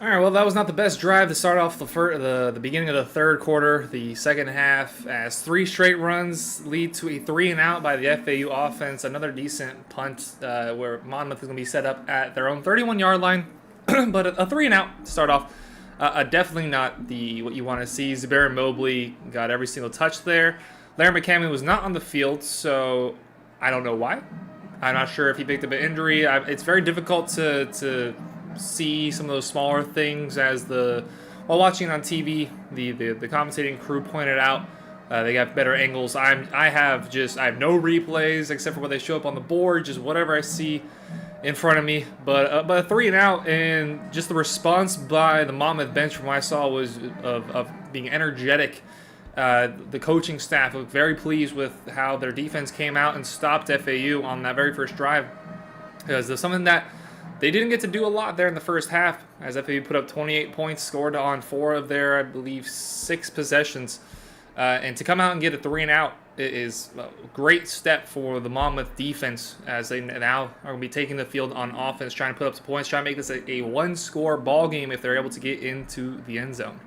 All right, well, that was not the best drive to start off the beginning of the third quarter, the second half, as 3 straight runs lead to a 3-and-out by the FAU offense. Another decent punt where Monmouth is going to be set up at their own 31-yard line, but a 3-and-out to start off. Definitely not what you want to see. Zubair Mobley got every single touch there. Larry McCammon was not on the field, so I don't know why. I'm not sure if he picked up an injury. It's very difficult to see some of those smaller things while watching on TV. The commentating crew pointed out they got better angles. I have no replays except for what they show up on the board, just whatever I see in front of me. But a 3-and-out, and just the response by the Monmouth bench from what I saw was of being energetic. The coaching staff looked very pleased with how their defense came out and stopped FAU on that very first drive, because there's something that they didn't get to do a lot there in the first half, as FAU put up 28 points, scored on 4 of their, I believe, 6 possessions. And to come out and get a 3-and-out is a great step for the Monmouth defense, as they now are going to be taking the field on offense, trying to put up some points, trying to make this a one-score ball game if they're able to get into the end zone.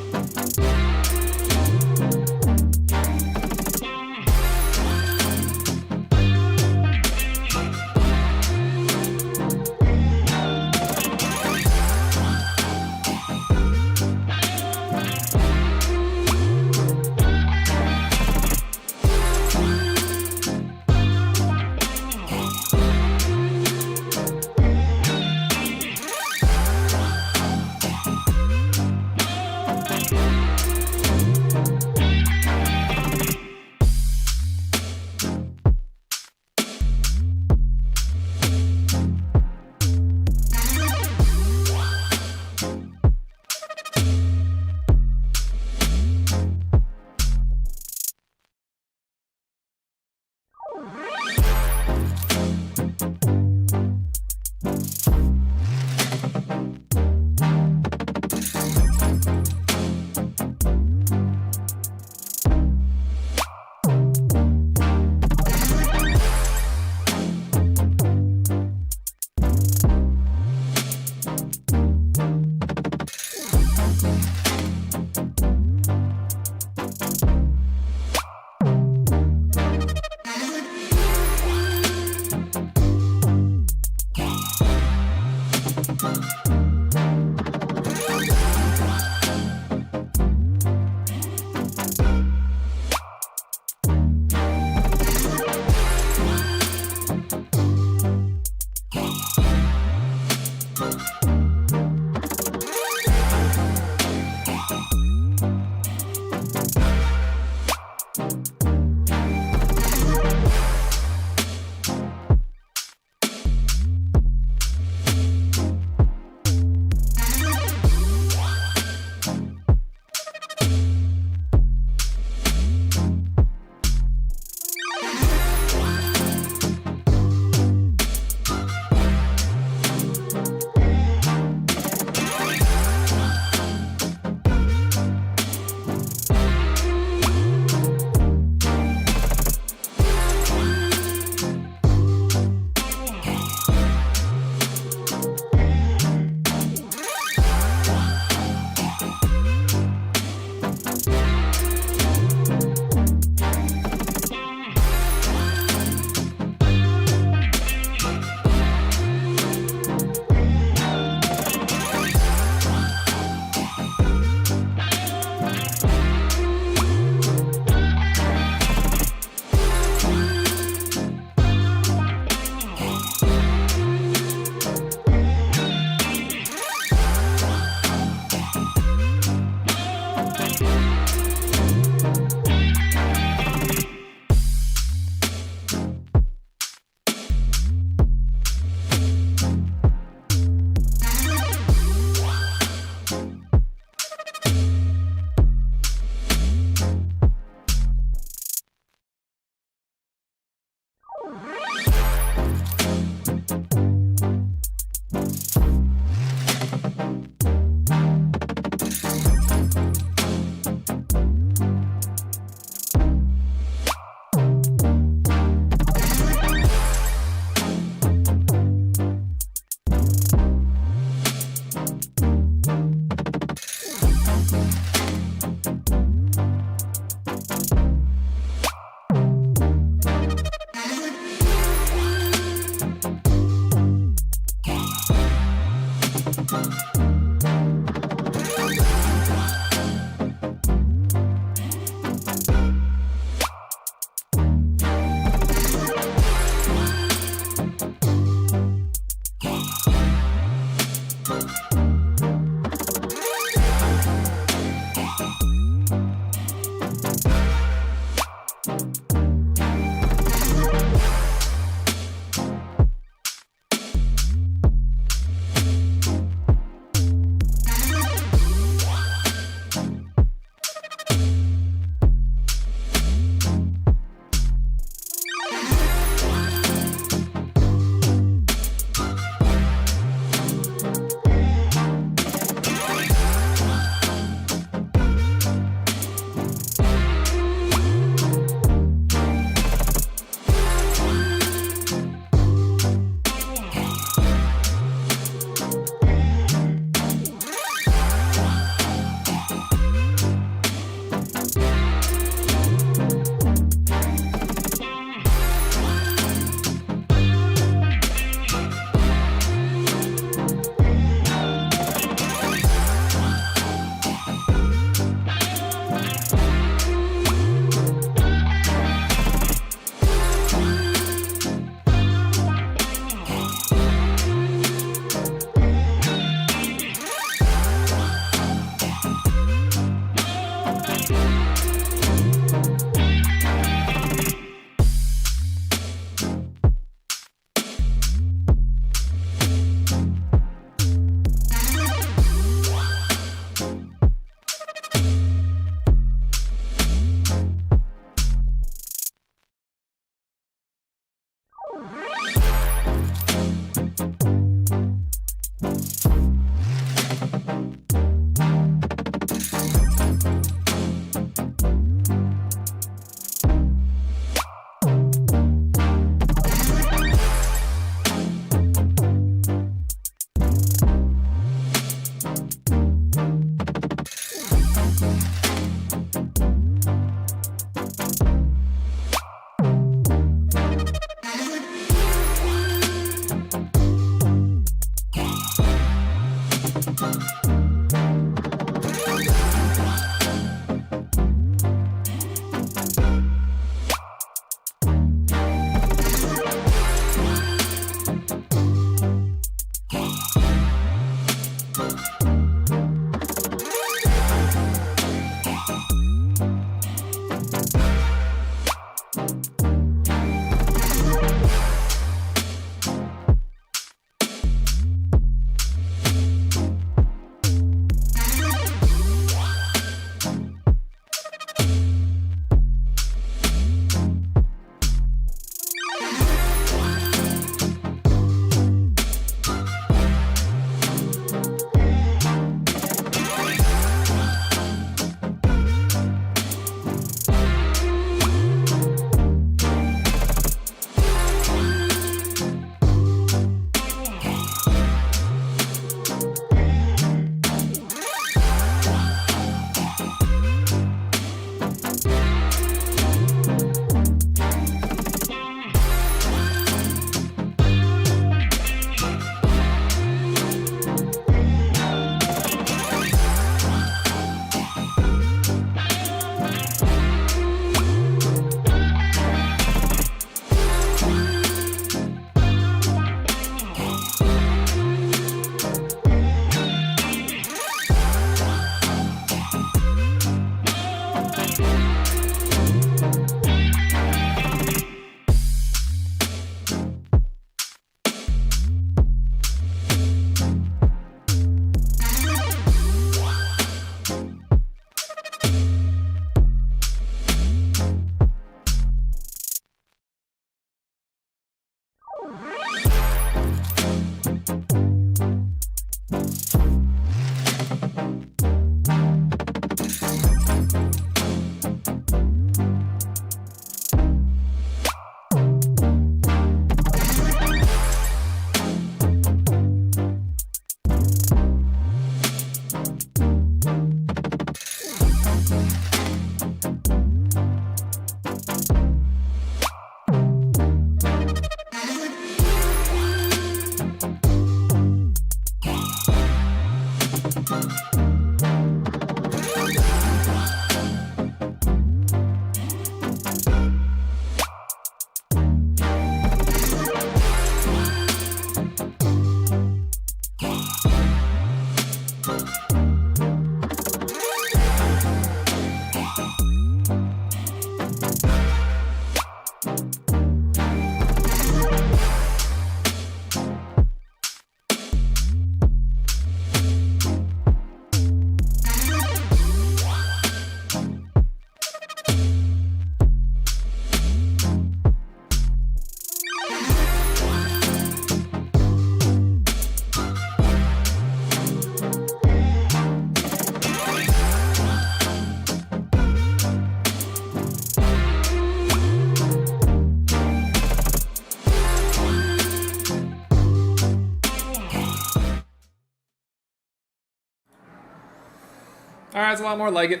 All right, it's a lot more like it.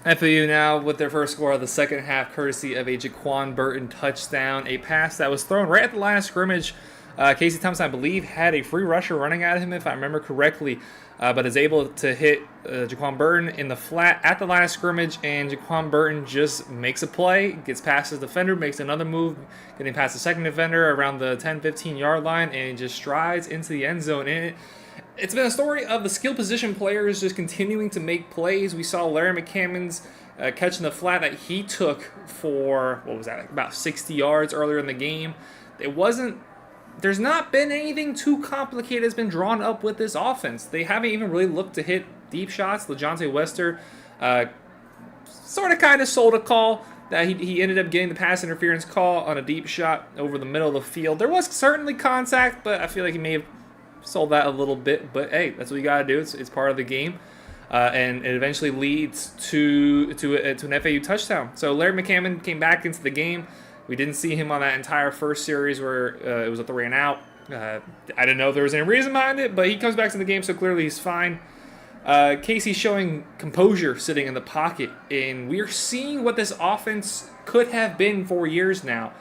FAU now with their first score of the second half, courtesy of a Jaquan Burton touchdown, a pass that was thrown right at the line of scrimmage. Casey Thompson, I believe, had a free rusher running at him, if I remember correctly, but is able to hit Jaquan Burton in the flat at the line of scrimmage, and Jaquan Burton just makes a play, gets past his defender, makes another move, getting past the second defender around the 10-15 yard line, and just strides into the end zone. And it's been a story of the skill position players just continuing to make plays. We saw Larry McCammon's catching the flat that he took for, about 60 yards earlier in the game. There's not been anything too complicated that's been drawn up with this offense. They haven't even really looked to hit deep shots. LeJontay Wester sort of kind of sold a call that he ended up getting the pass interference call on a deep shot over the middle of the field. There was certainly contact, but I feel like he may have sold that a little bit. But hey, that's what you got to do. It's part of the game. And it eventually leads to an FAU touchdown. So Larry McCammon came back into the game. We didn't see him on that entire first series where it was a 3 and out. I didn't know if there was any reason behind it, but he comes back to the game, so clearly he's fine. Casey's showing composure sitting in the pocket, and we're seeing what this offense could have been for years now.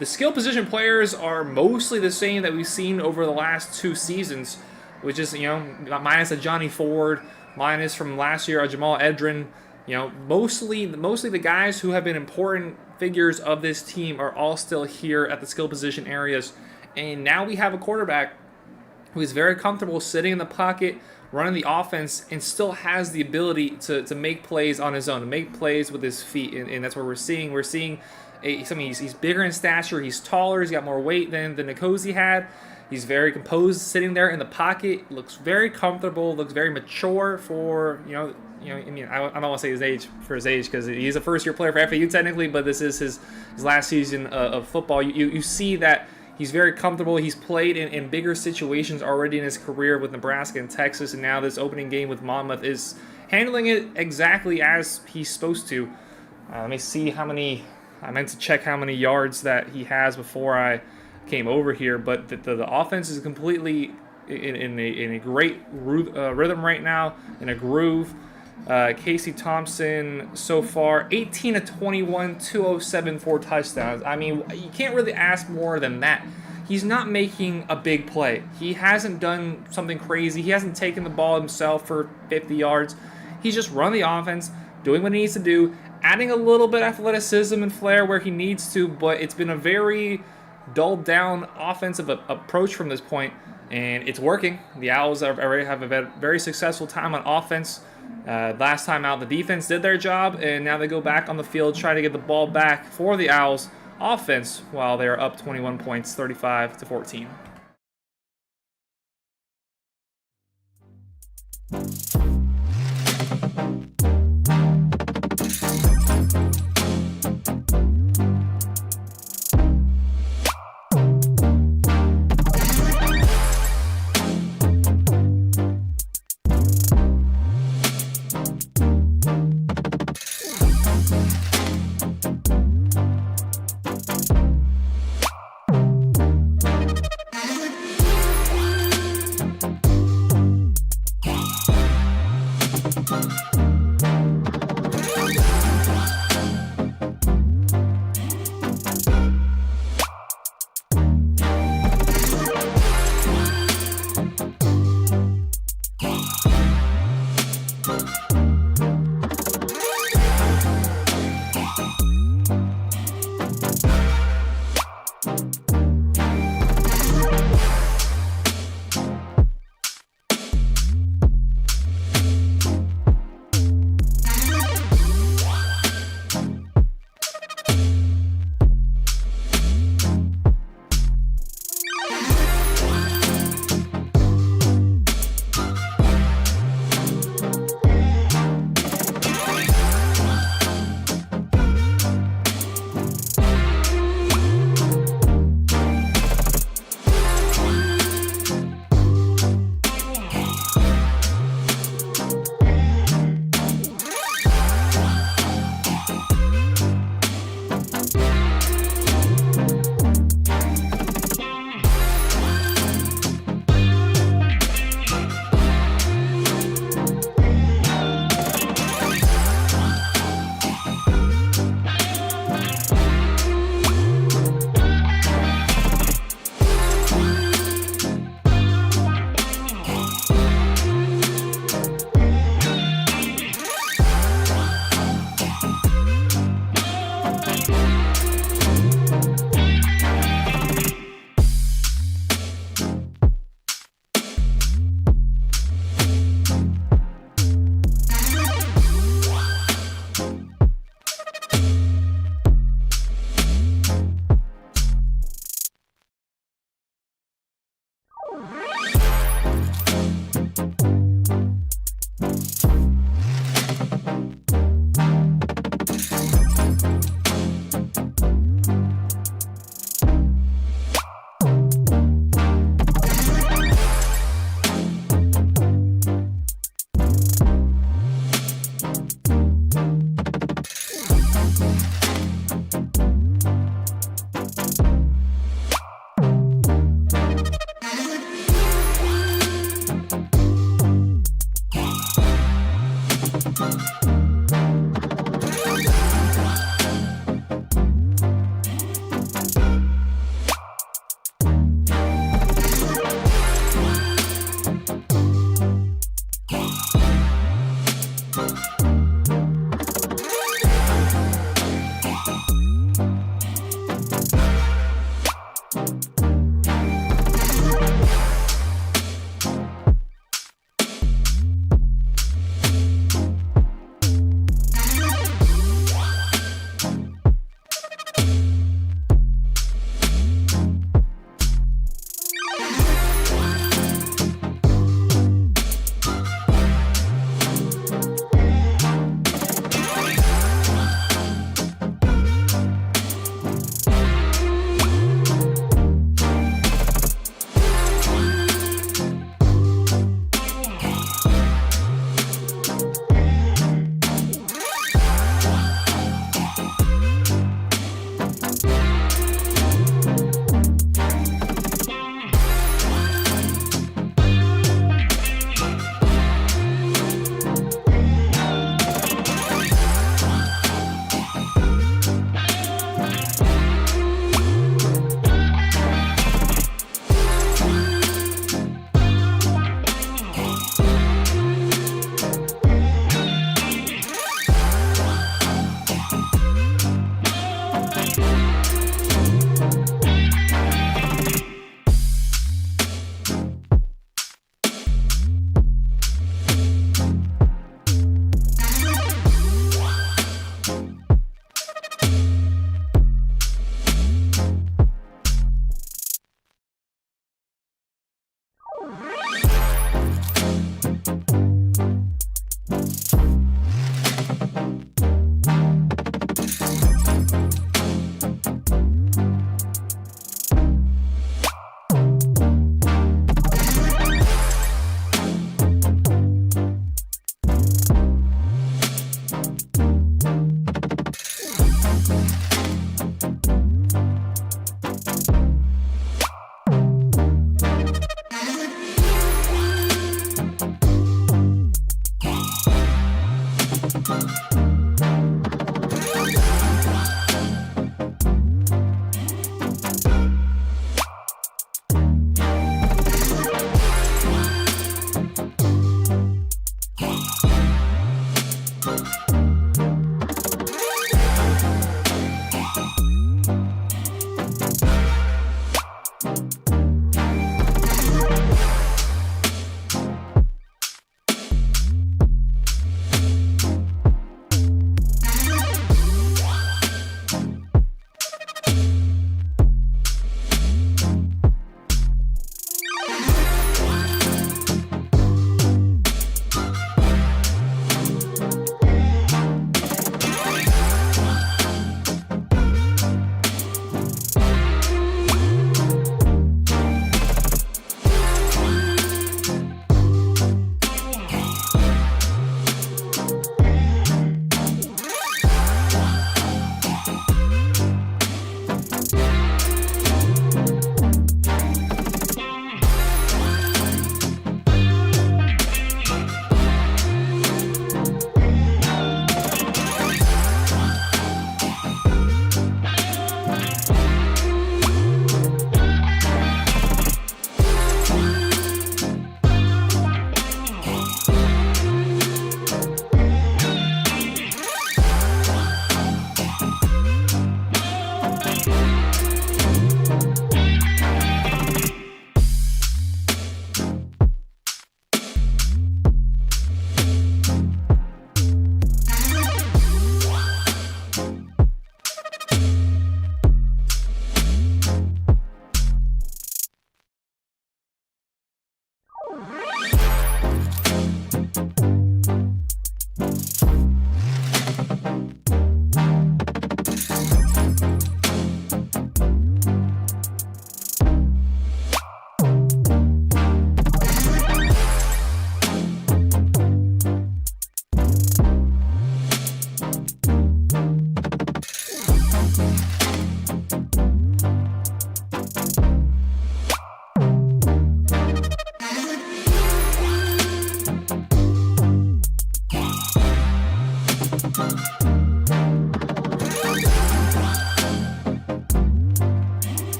The skill position players are mostly the same that we've seen over the last 2 seasons, which is, minus a Johnny Ford, minus from last year a Jamal Edrin. Mostly the guys who have been important figures of this team are all still here at the skill position areas. And now we have a quarterback who is very comfortable sitting in the pocket, running the offense, and still has the ability to make plays on his own, to make plays with his feet. And that's what we're seeing. We're seeing he's bigger in stature, he's taller, he's got more weight than Nkosi had. He's very composed sitting there in the pocket, looks very comfortable, looks very mature for, I don't want to say his age because he's a first-year player for FAU technically, but this is his last season of football. You see that he's very comfortable. He's played in bigger situations already in his career with Nebraska and Texas, and now this opening game with Monmouth is handling it exactly as he's supposed to. Let me see I meant to check how many yards that he has before I came over here, but the offense is completely in a great rhythm right now, in a groove. Casey Thompson so far 18 of 21, 207, 4 touchdowns. I mean, you can't really ask more than that. He's not making a big play. He hasn't done something crazy. He hasn't taken the ball himself for 50 yards. He's just run the offense, doing what he needs to do, adding a little bit of athleticism and flair where he needs to, but it's been a very dulled down offensive approach from this point, and it's working. The Owls already have a very successful time on offense. Last time out, the defense did their job, and now they go back on the field trying to get the ball back for the Owls offense while they are up 21 points, 35-14.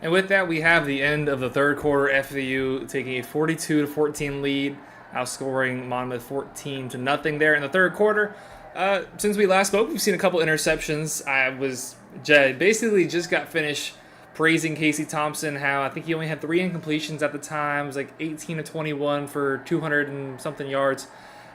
And with that, we have the end of the third quarter. FAU taking a 42-14 lead, outscoring Monmouth 14-0 there in the third quarter. Since we last spoke, we've seen a couple interceptions. I was basically just got finished praising Casey Thompson, how I think he only had 3 incompletions at the time. It was like 18-21 for 200 and something yards.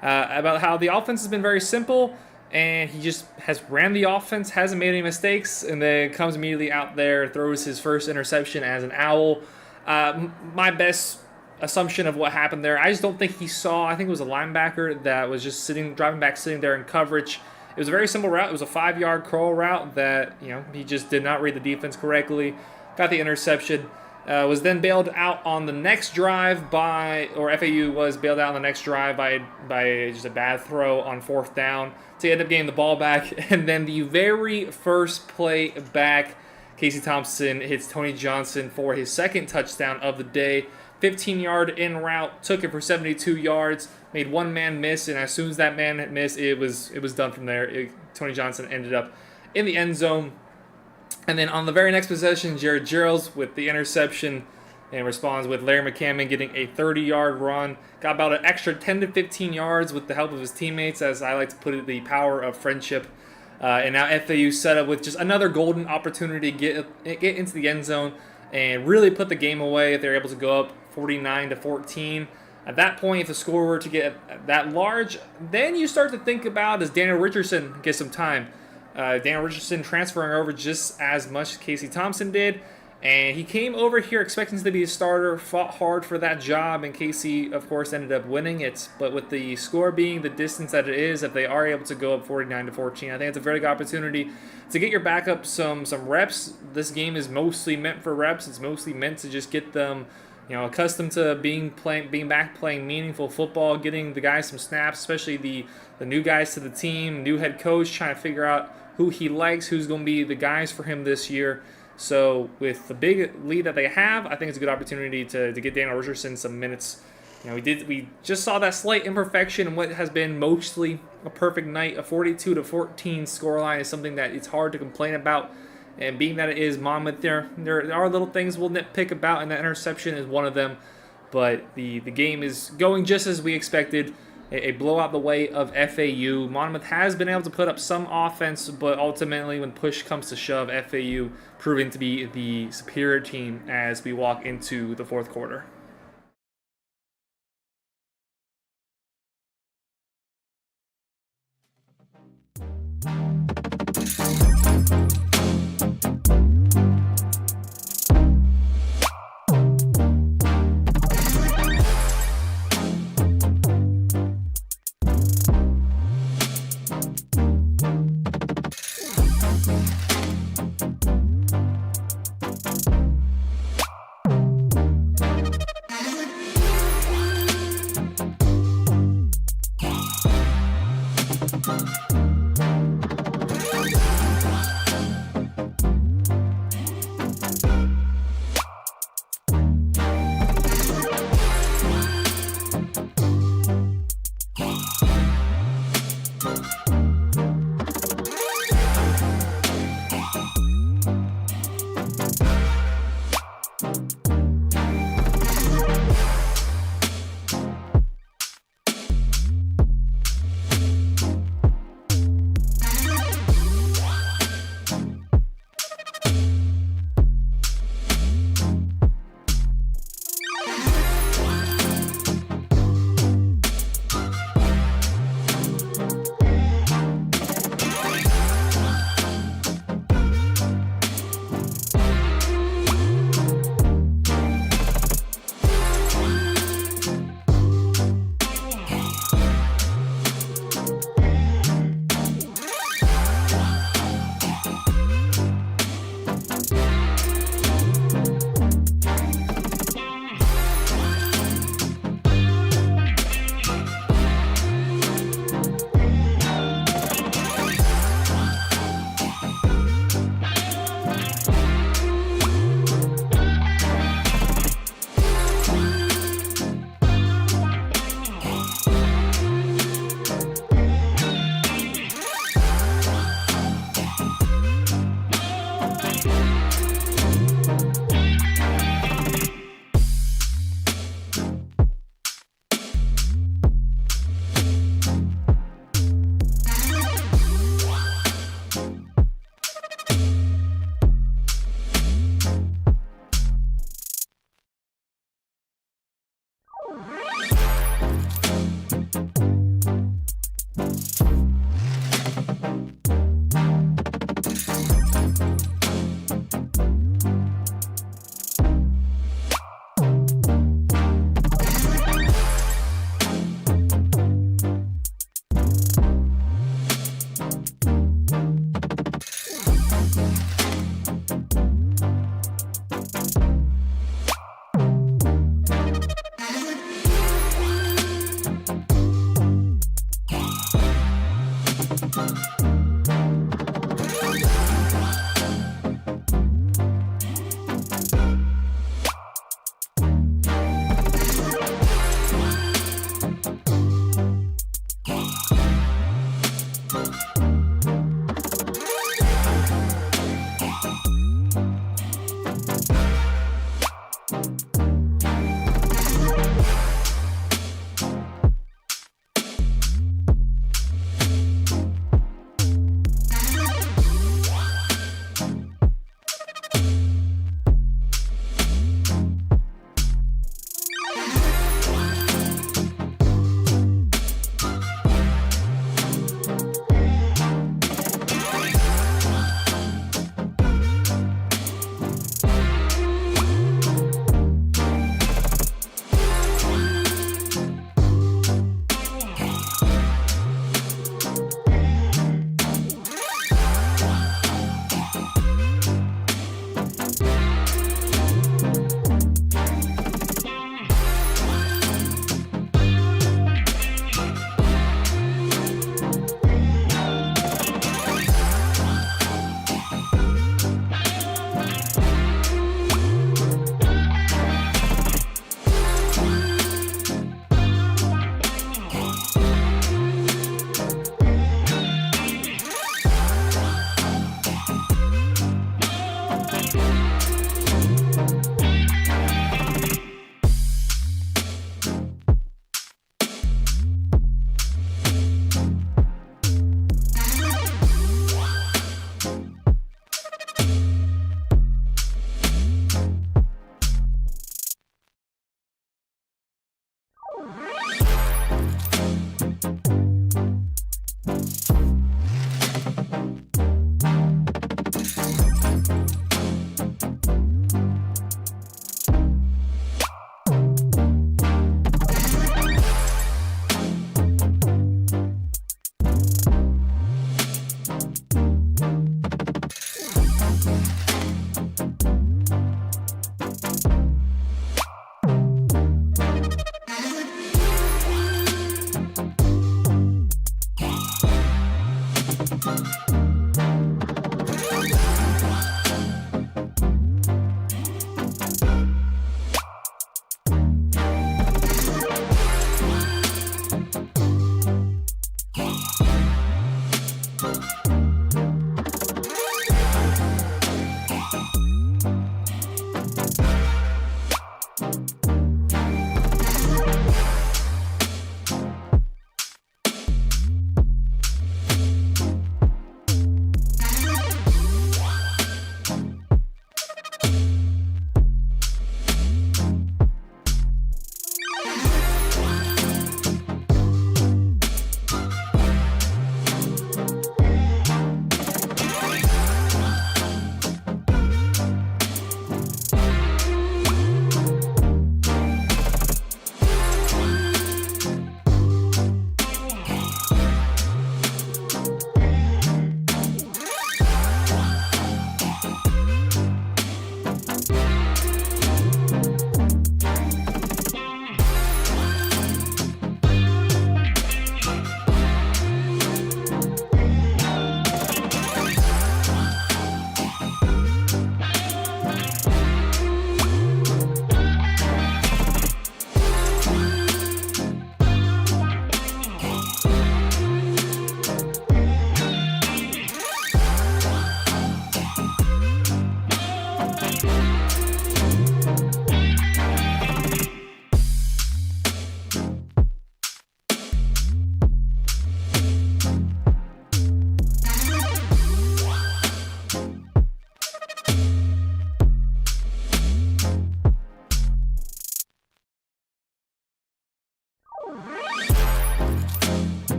About how the offense has been very simple, and he just has ran the offense, hasn't made any mistakes, and then comes immediately out there, throws his first interception as an Owl. My best assumption of what happened there, I just don't think he saw, I think it was a linebacker that was just driving back, sitting there in coverage. It was a very simple route. It was a 5-yard curl route that, he just did not read the defense correctly. Got the interception. Was then bailed out on the next drive FAU was bailed out on the next drive by just a bad throw on 4th down to end up getting the ball back. And then the very first play back, Casey Thompson hits Tony Johnson for his second touchdown of the day. 15-yard in route, took it for 72 yards, made one man miss, and as soon as that man missed, it was done from there. Tony Johnson ended up in the end zone. And then on the very next possession, Jared Geralds with the interception and responds with Larry McCammon getting a 30-yard run. Got about an extra 10 to 15 yards with the help of his teammates, as I like to put it, the power of friendship. And now FAU set up with just another golden opportunity to get into the end zone and really put the game away if they're able to go up 49-14. At that point, if the score were to get that large, then you start to think about, does Daniel Richardson get some time? Daniel Richardson transferring over just as much as Casey Thompson did. And he came over here expecting to be a starter, fought hard for that job, and Casey, of course, ended up winning it. But with the score being the distance that it is, if they are able to go up 49-14, I think it's a very good opportunity to get your backup some reps. This game is mostly meant for reps. It's mostly meant to just get them, accustomed to being back playing meaningful football, getting the guys some snaps, especially the new guys to the team, new head coach trying to figure out who he likes, who's going to be the guys for him this year. So with the big lead that they have, I think it's a good opportunity to get Daniel Richardson some minutes. We just saw that slight imperfection in what has been mostly a perfect night. A 42-14 scoreline is something that it's hard to complain about. And being that it is Monmouth, there are little things we'll nitpick about, and that interception is one of them. But the game is going just as we expected. A blowout the way of FAU. Monmouth has been able to put up some offense, but ultimately when push comes to shove, FAU proving to be the superior team as we walk into the fourth quarter.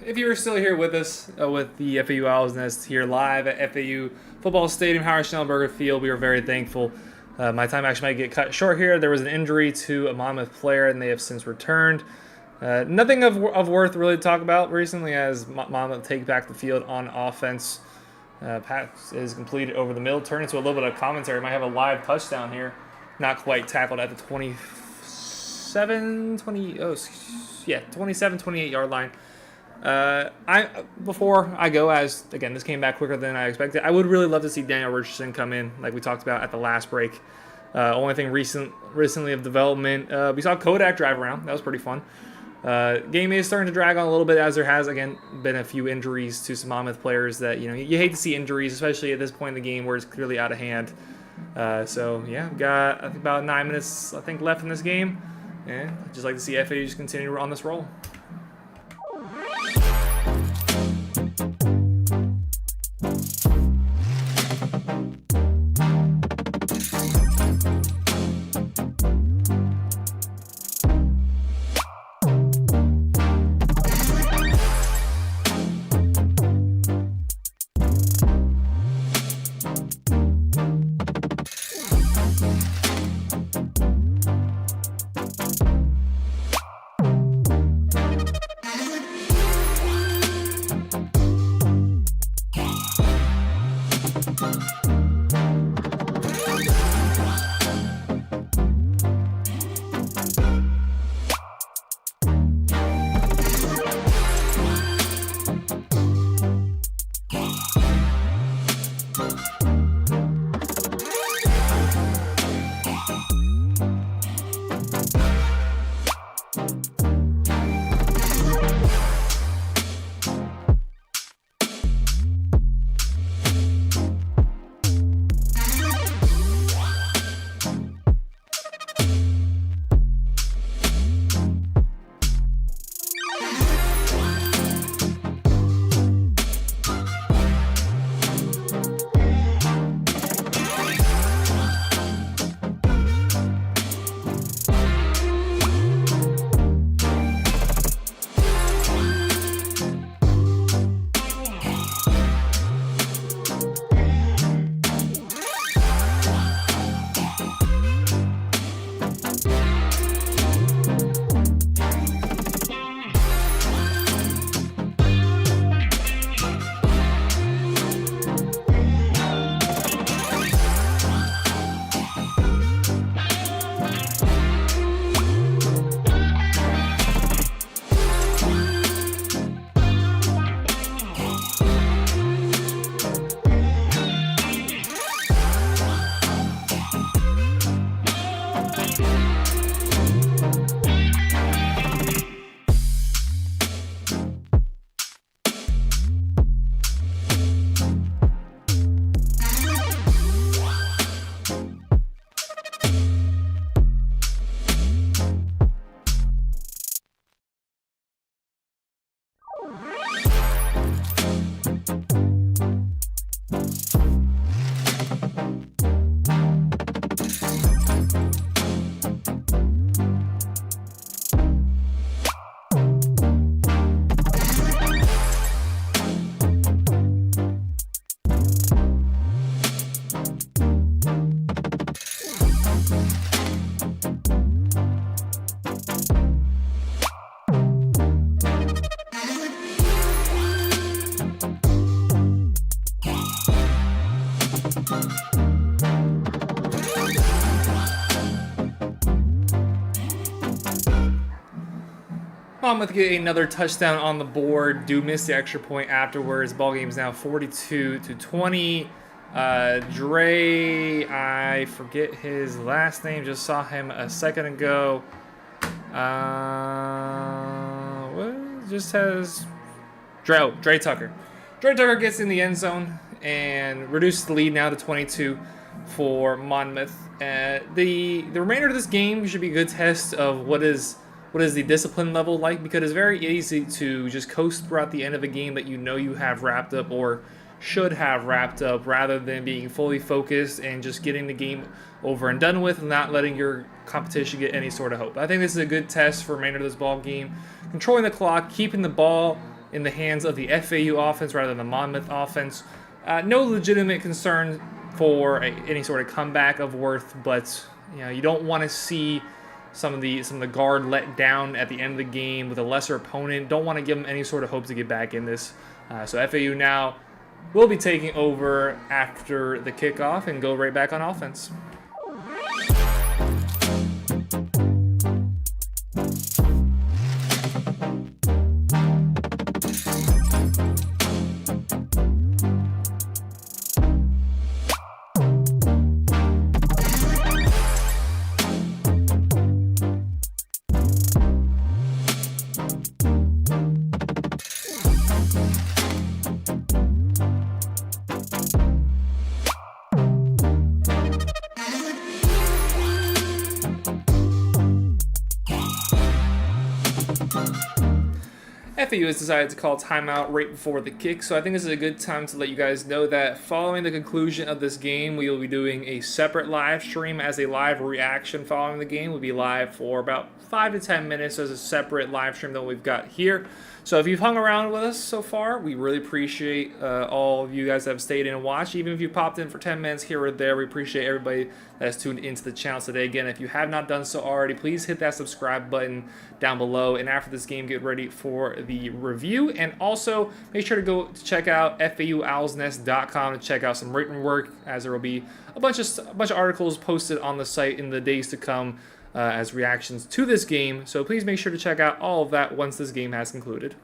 If you are still here with us with the FAU Owls Nest here live at FAU Football Stadium, Howard Schnellberger Field, we are very thankful. My time actually might get cut short here. There was an injury to a Monmouth player, and they have since returned. Nothing of worth really to talk about recently as Monmouth take back the field on offense. Pass is completed over the middle. Turn into a little bit of commentary. Might have a live touchdown here. Not quite tackled at the 27, 28 yard line. Before I go, as again this came back quicker than I expected, I would really love to see Daniel Richardson come in, like we talked about at the last break. Only thing recently of development, we saw Kodak drive around. That was pretty fun. Game is starting to drag on a little bit as there has again been a few injuries to some Monmouth players that you hate to see injuries, especially at this point in the game where it's clearly out of hand. So yeah, we've got I think about 9 minutes left in this game, and I'd just like to see FAU just continue on this roll. Monmouth get another touchdown on the board. Do miss the extra point afterwards. Ball game is now 42-20. Dre, I forget his last name. Just saw him a second ago. What just has Dre Tucker. Dre Tucker gets in the end zone and reduces the lead now to 22 for Monmouth. The remainder of this game should be a good test of what is the discipline level like, because it's very easy to just coast throughout the end of a game that you know you have wrapped up or should have wrapped up, rather than being fully focused and just getting the game over and done with and not letting your competition get any sort of hope. I think this is a good test for the remainder of this ball game. Controlling the clock, keeping the ball in the hands of the FAU offense rather than the Monmouth offense. No legitimate concern for any sort of comeback of worth, but you don't want to see some of the guard let down at the end of the game with a lesser opponent. Don't want to give them any sort of hope to get back in this. So FAU now will be taking over after the kickoff and go right back on offense. FAU has decided to call timeout right before the kick, so I think this is a good time to let you guys know that following the conclusion of this game, we will be doing a separate live stream as a live reaction following the game. We'll be live for about 5 to 10 minutes as a separate live stream that we've got here. So if you've hung around with us so far, we really appreciate all of you guys that have stayed in and watched. Even if you popped in for 10 minutes here or there, we appreciate everybody that has tuned into the channel today. Again, if you have not done so already, please hit that subscribe button down below. And after this game, get ready for the review. And also, make sure to go to check out FAUOwlsNest.com to check out some written work, as there will be a bunch of articles posted on the site in the days to come as reactions to this game. So please make sure to check out all of that once this game has concluded.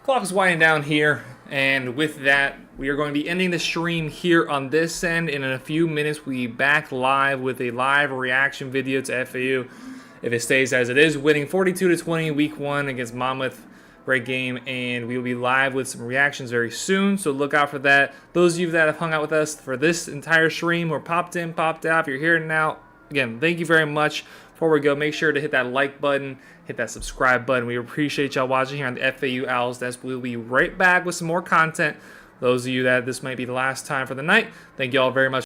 Clock is winding down here, and with that, we are going to be ending the stream here on this end. And in a few minutes, we'll be back live with a live reaction video to FAU. If it stays as it is, winning 42-20 week 1 against Monmouth. Great game, and we will be live with some reactions very soon, so look out for that. Those of you that have hung out with us for this entire stream or popped in, popped out, if you're here now, again, thank you very much. Before we go, make sure to hit that like button, hit that subscribe button. We appreciate y'all watching here on the FAU Owls Desk. We'll be right back with some more content. Those of you that this might be the last time for the night, thank y'all very much.